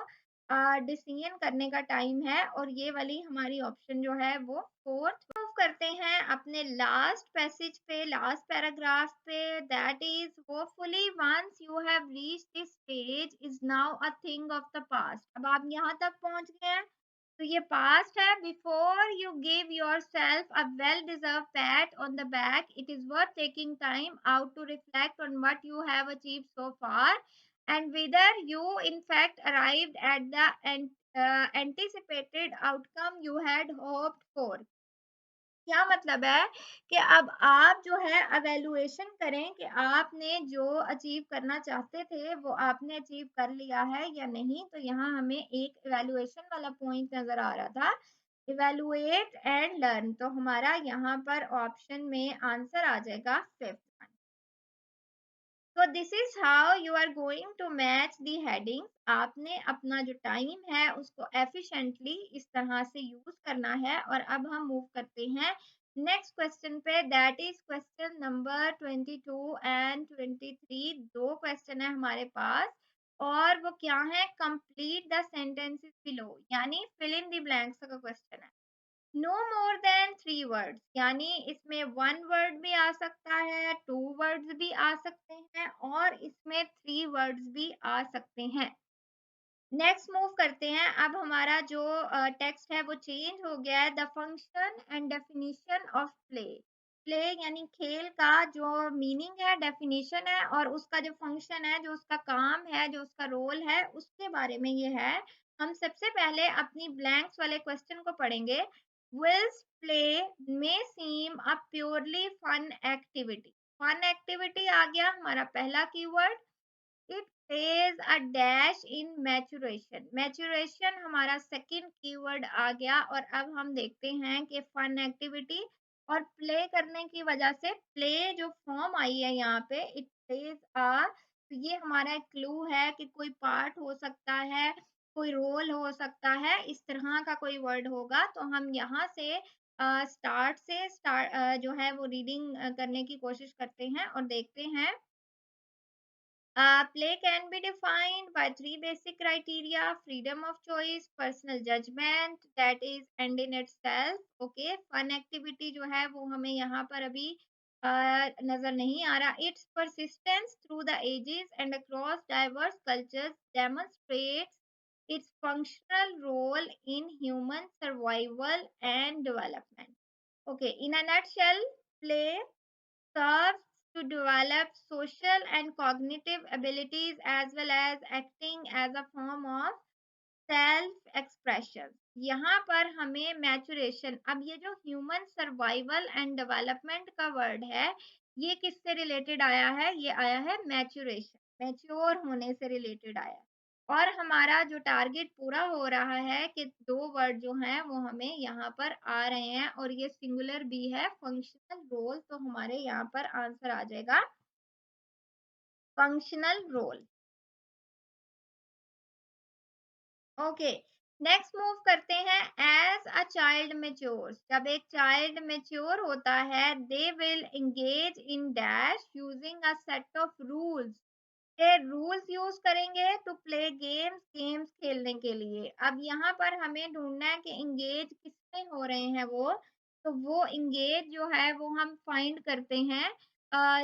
डिसीजन करने का टाइम है और ये वाली हमारी ऑप्शन जो है वो फोर्थ। मूव करते हैं अपने लास्ट पैसेज पे, लास्ट पैराग्राफ पे, that is hopefully once you have reached this stage is now a thing of the past. अब आप यहाँ तक पहुंच गए हैं तो ये पास्ट है। Before you give yourself a well deserve pat on the back, it is worth taking time out to reflect on what you have achieved so far and whether you in fact arrived at the anticipated outcome you had hoped for। क्या मतलब है कि अब आप जो है evaluation करें कि आपने जो अचीव करना चाहते थे वो आपने अचीव कर लिया है या नहीं। तो यहाँ हमें एक evaluation वाला पॉइंट नजर आ रहा था, evaluate and learn। तो हमारा यहाँ पर ऑप्शन में आंसर आ जाएगा फिफ्थ। तो this is how you are going to match the heading. आपने अपना जो टाइम है उसको एफिशिएंटली इस तरह से यूज करना है। और अब हम मूव करते हैं नेक्स्ट क्वेश्चन पे, that is question number 22 and 23। दो क्वेश्चन है हमारे पास और वो क्या है, कंप्लीट द सेंटेंसेस बिलो, यानी फिल इन द ब्लैंक्स का क्वेश्चन है। नो मोर देन 3 वर्ड्स, यानी इसमें 1 वर्ड भी आ सकता है, 2 वर्ड्स भी आ सकते हैं और इसमें 3 वर्ड्स भी आ सकते हैं। नेक्स्ट मूव करते हैं। अब हमारा जो टेक्स्ट है वो चेंज हो गया है। The function and definition of play. Play यानी खेल का जो मीनिंग है, डेफिनेशन है और उसका जो फंक्शन है, जो उसका काम है, जो उसका रोल है, उसके बारे में ये है। हम सबसे पहले अपनी ब्लैंक्स वाले क्वेश्चन को पढ़ेंगे। Whilst play may seem a purely fun activity. Fun activity आ गया हमारा पहला keyword. It plays a dash in maturation. Maturation हमारा सेकंड कीवर्ड आ गया। और अब हम देखते हैं कि फन एक्टिविटी और प्ले करने की वजह से प्ले जो फॉर्म आई है यहाँ पे, इट प्लेज अ, तो ये हमारा एक क्लू है कि कोई पार्ट हो सकता है, कोई रोल हो सकता है, इस तरह का कोई वर्ड होगा। तो हम यहाँ से स्टार्ट जो है वो रीडिंग करने की कोशिश करते हैं और देखते हैं। Play can be defined by three basic criteria: freedom of choice, personal judgment, that is end in itself. Okay, fun activity जो है वो हमें यहाँ पर अभी नजर नहीं आ रहा। Its persistence through the ages and across diverse cultures demonstrates its functional role in human survival and development. Okay, in a nutshell, play serves to develop social and cognitive abilities as well as acting as a form of self expression. यहाँ पर हमें maturation, अब ये जो human survival and development का word है ये किससे रिलेटेड आया है, ये आया है मैचुरेशन, मैच्योर होने से रिलेटेड आया है। और हमारा जो टारगेट पूरा हो रहा है कि 2 वर्ड जो हैं वो हमें यहाँ पर आ रहे हैं और ये सिंगुलर भी है, फंक्शनल रोल, तो हमारे यहाँ पर आंसर आ जाएगा functional role. Okay, next move करते हैं। एज अ चाइल्ड मैच्योर्स, जब एक चाइल्ड मैच्योर होता है, they will engage in dash using a set of rules, ये रूल्स यूज करेंगे टू प्ले गेम्स, गेम्स खेलने के लिए। अब यहाँ पर हमें ढूंढना है कि इंगेज किसमें हो रहे हैं वो, तो वो इंगेज जो है वो हम फाइंड करते हैं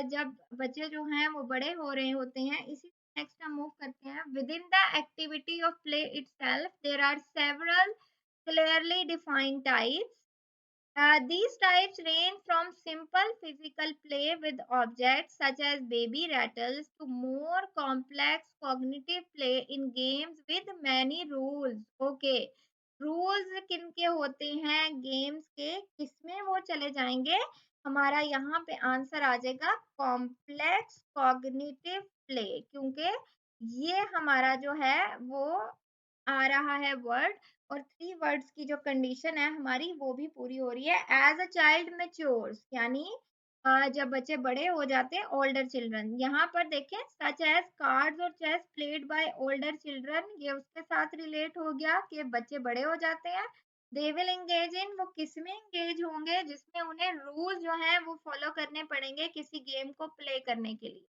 जब बच्चे जो हैं वो बड़े हो रहे होते हैं। इसी नेक्स्ट हम मूव करते हैं। Within the activity of play itself there are several clearly defined types. These types range from simple physical play with objects such as baby rattles to more complex cognitive play in games with many rules. Okay, rules किनके होते हैं games के, किसमें वो चले जाएंगे, हमारा यहाँ पे आंसर आ जाएगा कॉम्प्लेक्स कॉग्निटिव प्ले, क्योंकि ये हमारा जो है वो आ रहा है वर्ड, और 3 वर्ड्स की जो कंडीशन है हमारी वो भी पूरी हो रही है। एज अ चाइल्ड मैच्योर्स, यानी जब बच्चे बड़े हो जाते हैं, ओल्डर चिल्ड्रन, यहाँ पर देखें सच एज कार्ड्स और chess played by older children, ये उसके साथ रिलेट हो गया कि बच्चे बड़े हो जाते हैं। दे विल एंगेज इन, वो किस में एंगेज होंगे, जिसमें उन्हें रूल जो है वो फॉलो करने पड़ेंगे किसी गेम को प्ले करने के लिए।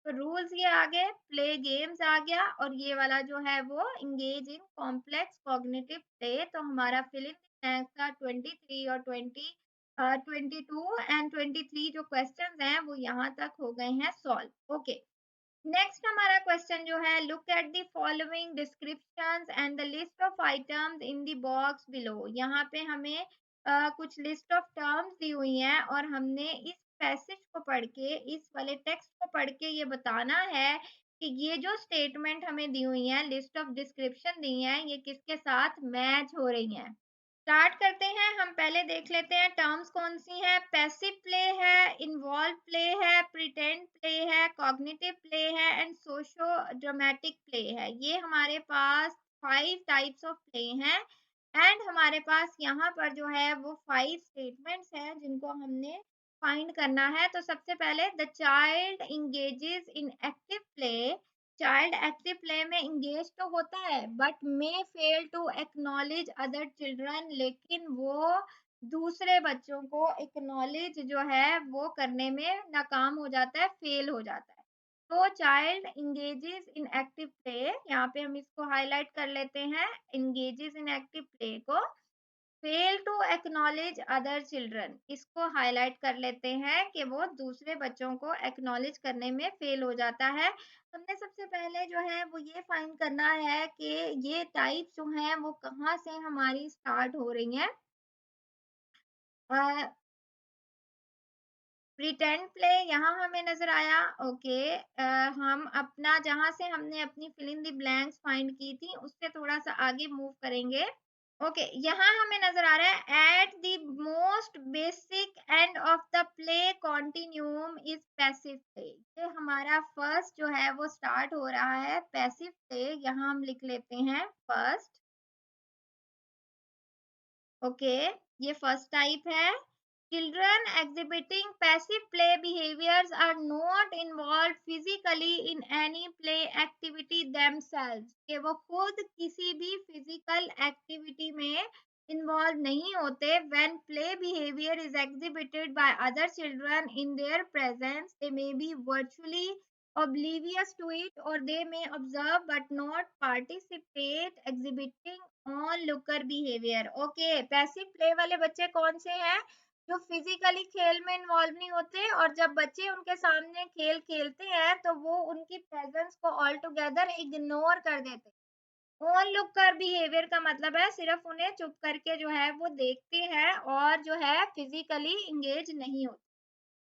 तो रूल्स ये आ गए, प्ले गेम्स आ गया, और ये वाला जो है वो engage in complex cognitive play. तो हमारा फिल इन ब्लैंक्स का 23 और 22 एंड 23 जो क्वेश्चंस हैं वो यहाँ तक हो गए हैं सॉल्व। ओके, नेक्स्ट हमारा क्वेश्चन जो है, look at the following descriptions and the list of items in the box below. यहाँ पे हमें कुछ लिस्ट ऑफ टर्म्स दी हुई हैं और हमने इस पैसेज को पढ़ के, इस वाले टेक्स्ट को पढ़ के ये बताना है कि ये जो स्टेटमेंट हमें दी हुई है, लिस्ट ऑफ डिस्क्रिप्शन दी है, ये किसके साथ मैच हो रही हैं। स्टार्ट करते हैं। हम पहले देख लेते हैं टर्म्स कौन सी है। पैसिव प्ले है, इन्वॉल्व प्ले है, प्रिटेंड प्ले है, कॉग्निटिव प्ले है एंड सोशो ड्रामेटिक प्ले है। ये हमारे पास 5 टाइप्स ऑफ प्ले हैं एंड हमारे पास यहाँ पर जो है वो 5 स्टेटमेंट्स हैं जिनको हमने फाइंड करना है। तो सबसे पहले, the child engages in active play, child active play में इंगेज तो होता है but may fail to acknowledge other children, लेकिन वो दूसरे बच्चों को एक्नॉलेज जो है वो करने में नाकाम हो जाता है, फेल हो जाता है। तो child engages in active play, यहाँ पे हम इसको हाईलाइट कर लेते हैं, इंगेजेस इन एक्टिव प्ले को। Fail to acknowledge other children, इसको हाईलाइट कर लेते हैं कि वो दूसरे बच्चों को एक्नॉलेज करने में फेल हो जाता है। हमने सबसे पहले जो है वो ये फाइंड करना है कि ये टाइप जो हैं वो कहाँ से हमारी स्टार्ट हो रही हैं। प्रिटेंड प्ले यहाँ हमें नजर आया। ओके, हम अपना जहाँ से हमने अपनी fill in the blanks find की थी उससे थोड़ा सा आगे मूव करेंगे। ओके, यहाँ हमें नजर आ रहा है, at the most basic end of the play continuum is passive play. ये हमारा फर्स्ट जो है वो स्टार्ट हो रहा है पैसिव प्ले, यहाँ हम लिख लेते हैं फर्स्ट। ओके, ये फर्स्ट टाइप है। Children exhibiting passive play behaviors are not involved physically in any play activity themselves, कि वो खुद किसी भी physical activity में involved नहीं होते। When play behavior is exhibited by other children in their presence, they may be virtually oblivious to it or they may observe but not participate, exhibiting onlooker behavior. Okay, passive play वाले बच्चे कौन से हैं, जो physically खेल में involve नहीं होते और जब बच्चे उनके सामने खेल खेलते हैं तो वो उनकी प्रेजेंस को ऑल टुगेदर इग्नोर कर देते हैं। ऑन लुक कर बिहेवियर का मतलब है सिर्फ उन्हें चुप करके जो है वो देखते हैं और जो है फिजिकली इंगेज नहीं होते।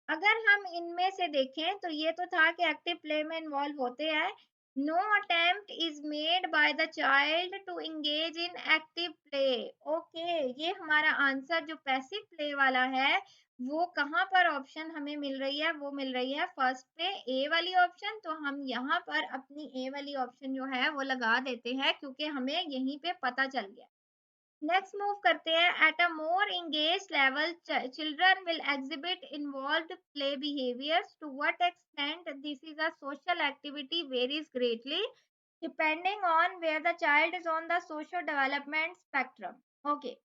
अगर हम इनमें से देखें तो ये तो था कि एक्टिव प्ले में इन्वॉल्व होते हैं। No attempt is made by the child to engage in active play. Okay, ये हमारा आंसर जो पैसिव प्ले वाला है वो कहाँ पर ऑप्शन हमें मिल रही है, वो मिल रही है फर्स्ट पे ए वाली ऑप्शन। तो हम यहाँ पर अपनी ए वाली ऑप्शन जो है वो लगा देते हैं, क्योंकि हमें यहीं पे पता चल गया। नेक्स्ट मूव करते हैं। Eight a more engaged level, children will exhibit involved play behaviors. To what extent this is a social activity varies greatly depending on where the child is on the social development spectrum. Okay.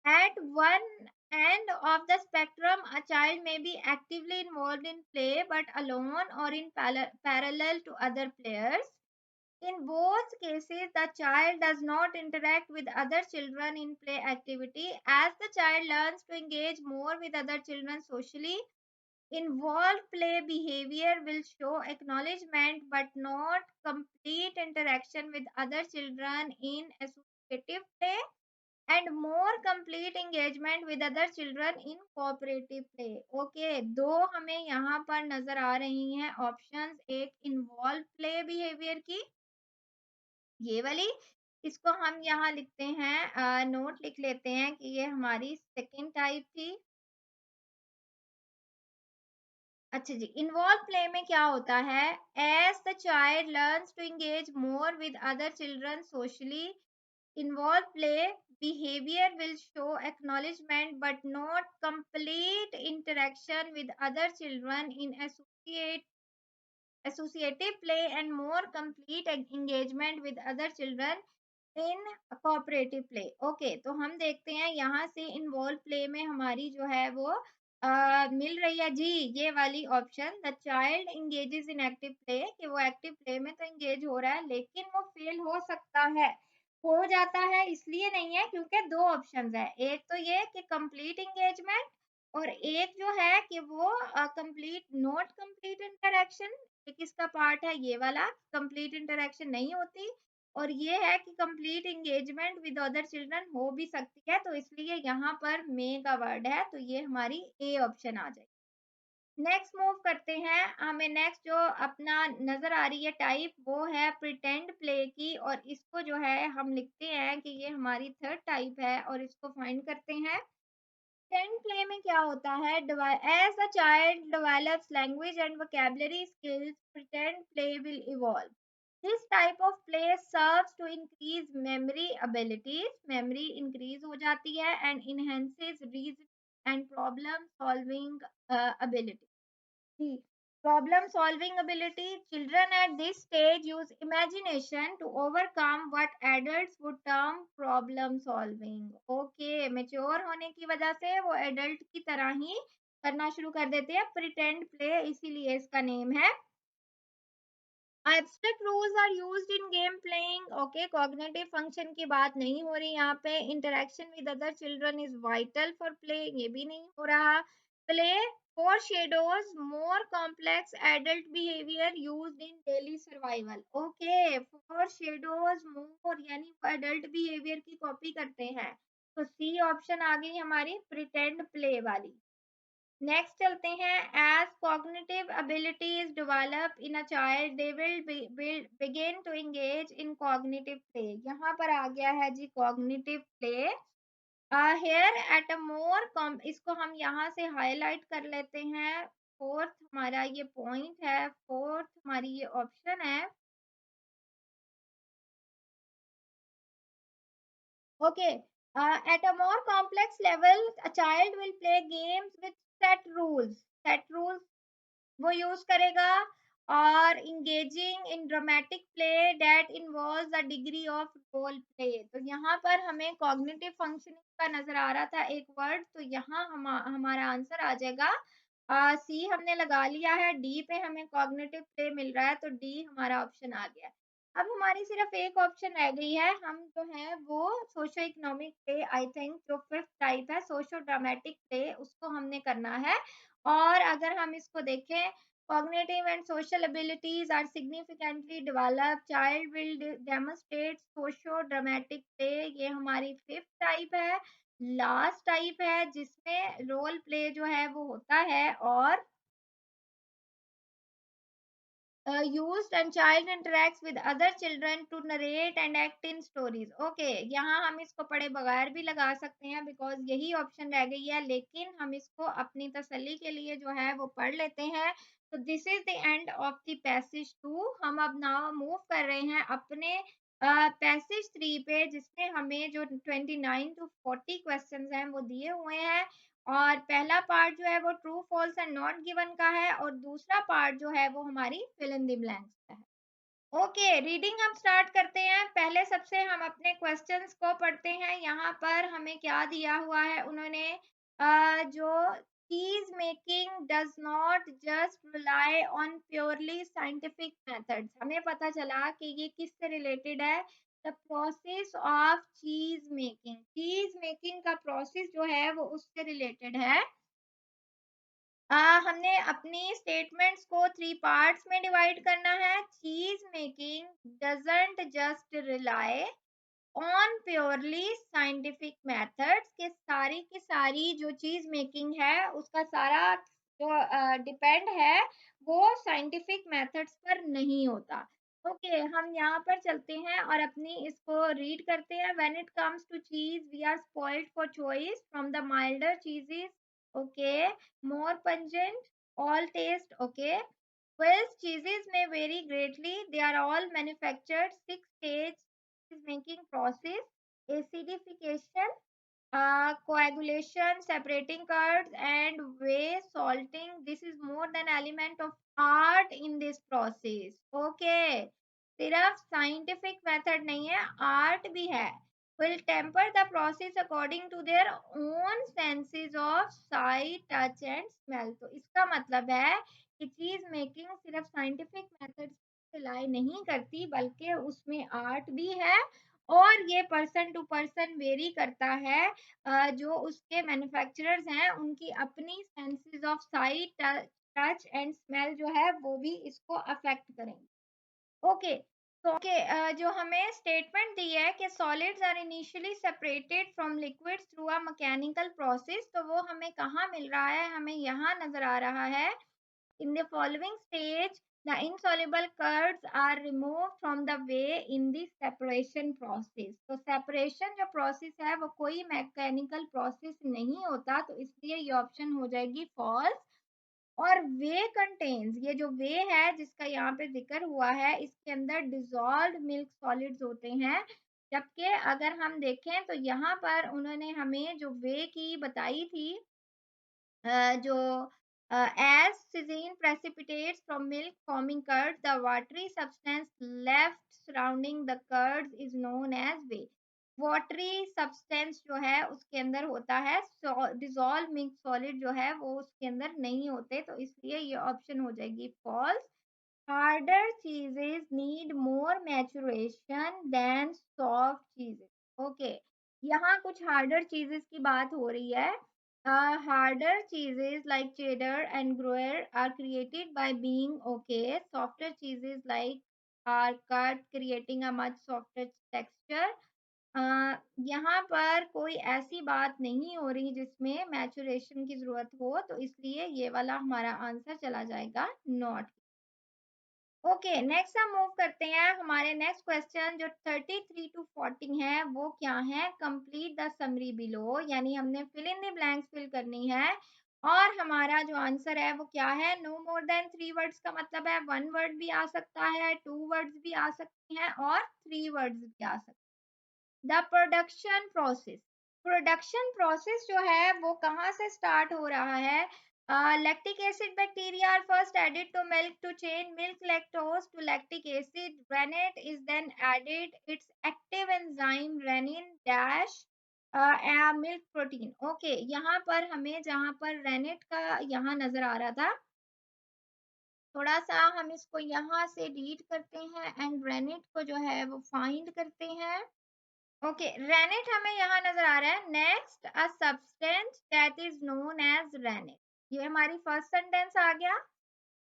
At one end of the spectrum, a child may be actively involved in play but alone or in parallel to other players. In both cases, the child does not interact with other children in play activity. As the child learns to engage more with other children socially, involved play behavior will show acknowledgement but not complete interaction with other children in associative play, and more complete engagement with other children in cooperative play. Okay, दो हमें यहाँ पर नजर आ रही हैं options, एक involve play behaviour की, ये वाली, इसको हम यहाँ लिखते हैं, नोट लिख लेते हैं कि ये हमारी सेकंड टाइप थी। अच्छा जी, इन्वॉल्व प्ले में क्या होता है? As the child learns to engage more with other children socially, involved play behavior will show acknowledgement but not complete interaction with other children in associative play, and more complete engagement with other children in cooperative play. Okay, तो हम देखते हैं यहाँ से involve play में हमारी जो है वो मिल रही है जी, ये वाली option, the child engages in active play, कि वो एक्टिव प्ले में तो इंगेज हो रहा है लेकिन वो फेल हो सकता है। हो जाता है इसलिए नहीं है क्योंकि दो ऑप्शंस है, एक तो ये कि कंप्लीट इंगेजमेंट, और एक जो है कि वो कंप्लीट नॉट कंप्लीट इंटरेक्शन। किसका पार्ट है? ये वाला, कंप्लीट इंटरेक्शन नहीं होती, और ये है कि complete engagement with other children हो भी सकती है, तो इसलिए यहाँ पर मे का वर्ड है, तो ये हमारी ए ऑप्शन आ जाएगी। नेक्स्ट मूव करते हैं, हमें नेक्स्ट जो अपना नजर आ रही है टाइप, वो है प्रिटेंड प्ले की, और इसको जो है हम लिखते हैं कि ये हमारी थर्ड टाइप है, और इसको फाइंड करते हैं। प्रिटेंड प्ले में क्या होता है? As a child develops language and vocabulary skills, pretend play will evolve. This type of play serves to increase memory abilities, memory increase हो जाती है, and enhances reason and problem solving ability. The problem solving ability, children at this stage use imagination to overcome what adults would term problem solving. Okay, mature होने की वजह से वो adult की तरह ही करना शुरू कर देते हैं pretend play, इसीलिए इसका नेम है। Abstract rules are used in game playing. Okay, cognitive function की बात नहीं हो रही यहाँ पे। Interaction with other children is vital for play, ये भी नहीं हो रहा। Play foreshadows more complex adult behaviour used in daily survival. Okay, foreshadows more यानी एडल्ट बिहेवियर की कॉपी करते हैं, तो सी ऑप्शन आ गई हमारी प्रिटेंड प्ले वाली। नेक्स्ट चलते हैं। As cognitive abilities develop in a child they will begin to engage in cognitive play. यहाँ पर आ गया है जी cognitive play. Here at a more, इसको हम यहाँ से हाईलाइट कर लेते हैं। फोर्थ हमारा ये पॉइंट है, फोर्थ हमारी ये ऑप्शन है। Okay, at a more complex level, a child will play games with set rules. Set rules वो यूज करेगा, और engaging in dramatic play that involves a degree of role play. तो यहाँ पर हमें कॉग्निटिव फंक्शनिंग का नजर आ रहा था एक वर्ड, तो यहाँ हमारा आंसर आ जाएगा सी। हमने लगा लिया है, डी पे हमें कॉग्निटिव प्ले मिल रहा है, तो डी हमारा ऑप्शन आ गया। अब हमारी सिर्फ एक ऑप्शन रह गई है, हम जो है वो socio economic play, I think जो फिफ्थ टाइप है सोशो ड्रामेटिक प्ले, उसको हमने करना है। और अगर हम इसको देखें, cognitive and social abilities are significantly developed, child will demonstrate socio dramatic play, ये हमारी फिफ्थ टाइप है, लास्ट टाइप है, जिसमें रोल प्ले जो है वो होता है। और used and child interacts with other children to narrate and act in stories. Okay, यहाँ हम इसको पढ़े बगैर भी लगा सकते हैं बिकॉज यही ऑप्शन रह गई है, लेकिन हम इसको अपनी तसल्ली के लिए जो है वो पढ़ लेते हैं। तो this is the end of the passage 2। हम अब नाउ मूव कर रहे हैं अपने पैसेज 3 पे, जिसमें हमें जो 29 टू 40 क्वेश्चंस हैं वो दिए हुए हैं। और पहला पार्ट जो है वो true false and not given का है, और दूसरा पार्ट जो है वो हमारी फिल इन द ब्लैंक्स का है। ओके, रीडिंग हम स्टार्ट करते हैं। पहले सबसे हम अपने क्वेश्चंस को पढ़ते हैं। यहाँ पर हमें क्या दिया हुआ है उन्होंने, जो चीज making does not just rely on purely scientific methods. हमें पता चला कि ये किससे रिलेटेड है, द प्रोसेस ऑफ चीज मेकिंग का प्रोसेस जो है वो उससे रिलेटेड है। हमने अपनी स्टेटमेंट्स को 3 पार्ट्स में डिवाइड करना है। चीज making doesn't just rely on purely scientific methods, के सारी की सारी जो चीज मेकिंग है उसका सारा जो डिपेंड है वो साइंटिफिक मेथड्स पर नहीं होता। ओके, हम यहाँ पर चलते हैं और अपनी इसको रीड करते हैं। When it comes to cheese we are spoiled for choice from the milder cheeses, okay, more pungent, all taste, okay. Whilst cheeses may vary greatly, they are all manufactured 6-stage making process: acidification, coagulation, separating curds, and whey salting. This is more than element of art in this process. Okay, सिर्फ scientific method नहीं है, art भी है। Will temper the process according to their own senses of sight, touch and smell. तो इसका मतलब है कि चीज मेकिंग सिर्फ साइंटिफिक मेथड से रिलाई नहीं करती, बल्कि उसमें आर्ट भी है, और ये पर्सन टू पर्सन वेरी करता है। जो उसके मैन्युफैक्चरर्स हैं उनकी अपनी senses of site, touch and smell जो है वो भी इसको अफेक्ट करेंगे। ओके, तो जो हमें स्टेटमेंट दी है कि solids are initially separated from liquids through a mechanical process, तो वो हमें कहाँ मिल रहा है, हमें यहाँ नजर आ रहा है। In the following stage, the insoluble curds are removed from the whey in the separation process. तो separation जो process है वो कोई mechanical process नहीं होता, तो इसलिए ये ऑप्शन हो जाएगी false। और वे कंटेन्स, ये जो वे है जिसका यहाँ पे जिक्र हुआ है, इसके अंदर डिजॉल्व मिल्क सॉलिड्स होते हैं। जबकि अगर हम देखें तो यहाँ पर उन्होंने हमें जो वे की बताई थी, जो as casein precipitates from milk forming curds, the watery substance left surrounding the curds is known as whey. Watery substance जो है उसके अंदर होता है, डिजॉल्व मिल्क सॉलिड जो है वो उसके अंदर नहीं होते, तो इसलिए ये ऑप्शन हो जाएगी false. Harder cheeses need more maturation than soft cheeses. Okay, यहाँ कुछ हार्डर चीजेस की बात हो रही है। Harder cheeses like cheddar and Gruyere are created by being okay. Softer cheeses like are cut, creating a much softer texture. यहाँ पर कोई ऐसी बात नहीं हो रही जिसमें मैचुरेशन की जरूरत हो, तो इसलिए ये वाला हमारा आंसर चला जाएगा नॉट। ओके, नेक्स्ट हम मूव करते हैं। हमारे नेक्स्ट क्वेश्चन जो 33 टू 40 है वो क्या है, कंप्लीट द समरी बिलो, यानी हमने fill in the blanks fill करनी है। और हमारा जो आंसर है वो क्या है, नो मोर देन 3 वर्ड्स का मतलब है 1 वर्ड भी आ सकता है, 2 वर्ड्स भी आ सकती हैं और 3 वर्ड्स भी आ सकते हैं। द प्रोडक्शन प्रोसेस जो है वो कहाँ से स्टार्ट हो रहा है। Lactic acid bacteria are first added to milk to change milk lactose to lactic acid, rennet is then added its active enzyme rennin dash milk protein. Okay, यहाँ पर हमें जहाँ पर रेनेट का यहाँ नजर आ रहा था, थोड़ा सा हम इसको यहाँ से रीड करते हैं एंड रेनेट को जो है वो फाइंड करते हैं। ओके, रेनेट हमें यहाँ नजर आ रहा है। Next, a substance that is known as rennet, ये हमारी फर्स्ट सेंटेंस आ गया।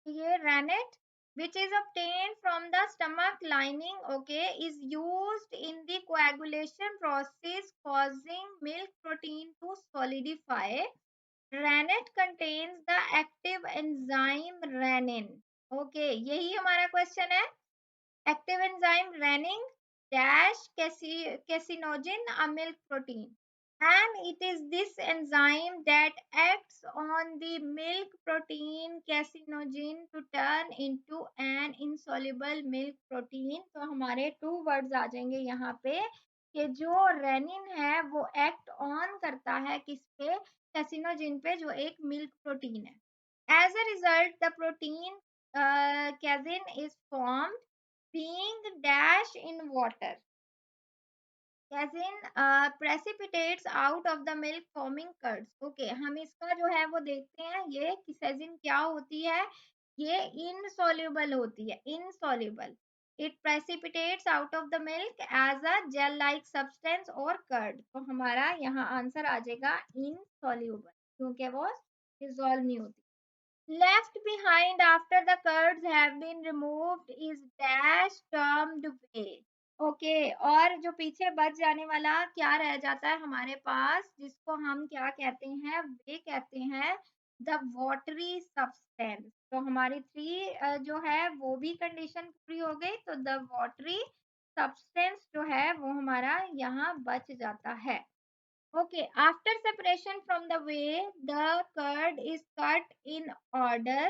ये rennet which is obtained from the stomach lining, okay, is used in the coagulation process causing milk protein to solidify. Rennet contains the active enzyme renin. Okay, यही हमारा question है। Active enzyme renning dash casinogen a milk protein, and it is this enzyme that acts on the milk protein casinogen to turn into an insoluble milk protein। तो हमारे two words आ जाएंगे यहाँ पे कि जो रेनिन है वो एक्ट ऑन करता है किस पे, कैसिनोजिन पे, जो एक मिल्क प्रोटीन है। As a result, the protein casein is formed being dash in water. Casein precipitates out of the milk forming curds. Okay, हम इसका जो है वो देखते हैं, ये कि casein क्या होती है। ये insoluble होती है, insoluble। It precipitates out of the milk as a gel like substance or curd। तो हमारा यहाँ आंसर आ जाएगा insoluble, क्योंकि वो dissolve नहीं होती। Left behind after the curds have been removed is dash termed whey। Okay, और जो पीछे बच जाने वाला क्या रह जाता है हमारे पास, जिसको हम क्या कहते हैं, वे कहते हैं द वाटरी सब्सटेंस। तो हमारी थ्री जो है वो भी कंडीशन पूरी हो गई, तो द वाटरी सब्सटेंस जो है वो हमारा यहाँ बच जाता है। Okay, after separation from the whey, the curd is cut in order।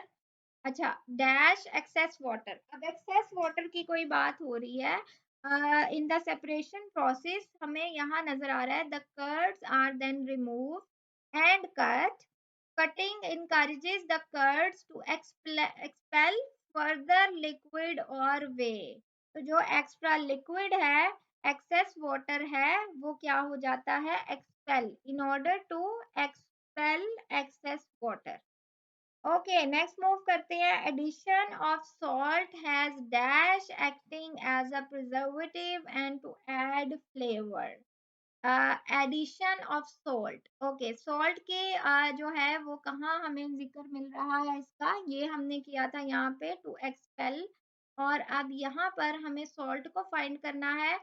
अच्छा, डैश एक्सेस वाटर। अब एक्सेस वाटर की कोई बात हो रही है इन द सेपरेशन प्रोसेस, हमें यहाँ नजर आ रहा है the curds are then remove and cut. Cutting encourages the curds to expel further liquid or whey। तो जो एक्स्ट्रा लिक्विड है, एक्सेस वाटर है, वो क्या हो जाता है, expel, in order to expel excess water. Okay, next move करते हैं। Addition of salt has dash acting as a preservative and to add flavour. Addition of salt. Okay, salt के जो है वो कहाँ हमें जिक्र मिल रहा है इसका, ये हमने किया था यहाँ पे टू एक्सपेल, और अब यहाँ पर हमें सॉल्ट को फाइंड करना है।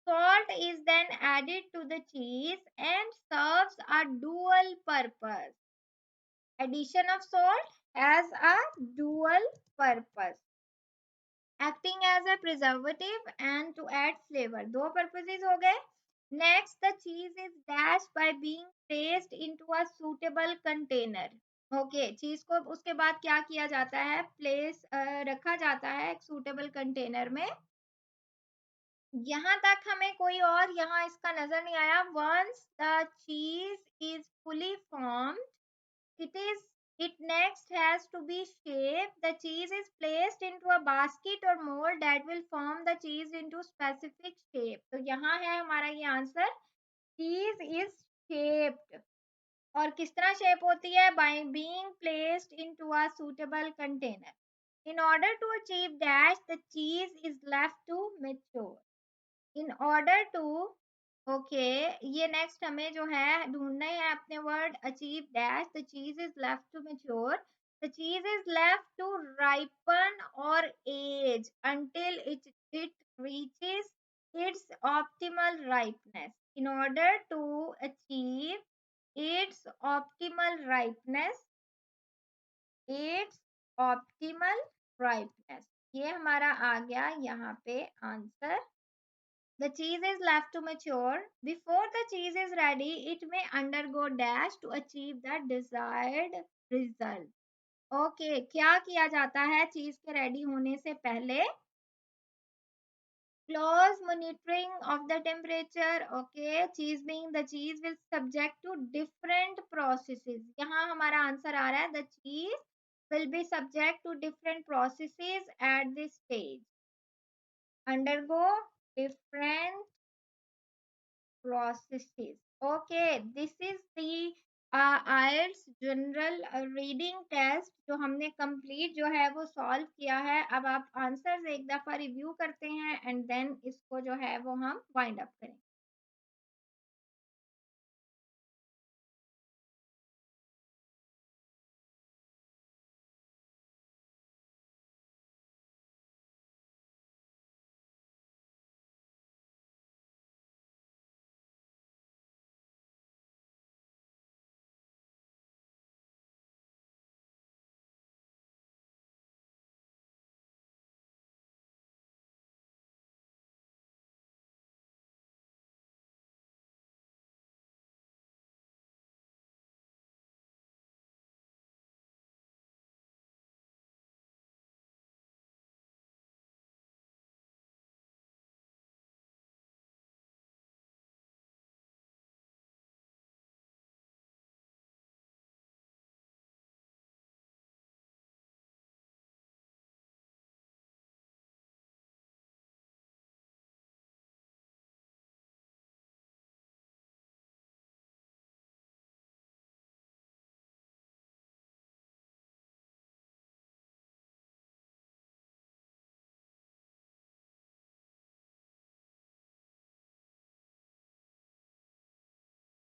Salt is then added to the cheese and serves a dual purpose। Addition of salt has a dual purpose, acting as a preservative and to add flavor। दो purposes हो गए। Next, the cheese is dashed by being placed into a suitable container। Okay, चीज को उसके बाद क्या किया जाता है, प्लेस रखा जाता है एक सूटेबल कंटेनर में। यहाँ तक हमें कोई और यहाँ इसका नजर नहीं आया। Once the cheese is fully formed, it next has to be shaped। The cheese is placed into a basket or mold that will form the cheese into specific shape। तो यहाँ है हमारा ये आंसर, cheese is shaped। और किस तरह shape होती है, by being placed into a suitable container। In order to achieve dash, the cheese is left to mature। In order to, okay, ये नेक्स्ट हमें जो है ढूंढने हैं अपने word, achieve dash, the cheese is left to mature. The cheese is left to ripen और age until it reaches its optimal ripeness। in order to achieve its optimal ripeness, its optimal ripeness, ये हमारा आ गया यहाँ पे answer. The cheese is left to mature. Before the cheese is ready, it may undergo dash to achieve the desired result। Okay, क्या किया जाता है चीज के रेडी होने से पहले, close monitoring of the temperature। Okay, cheese being the cheese will subject to different processes। यहाँ हमारा आंसर आ रहा है the cheese will be subject to different processes at this stage। Undergo different processes। Okay, this is the IELTS general reading test जो हमने complete जो है वो solve किया है। अब आप आंसर्स एक दफा रिव्यू करते हैं एंड देन इसको जो है वो हम वाइंड अप करें।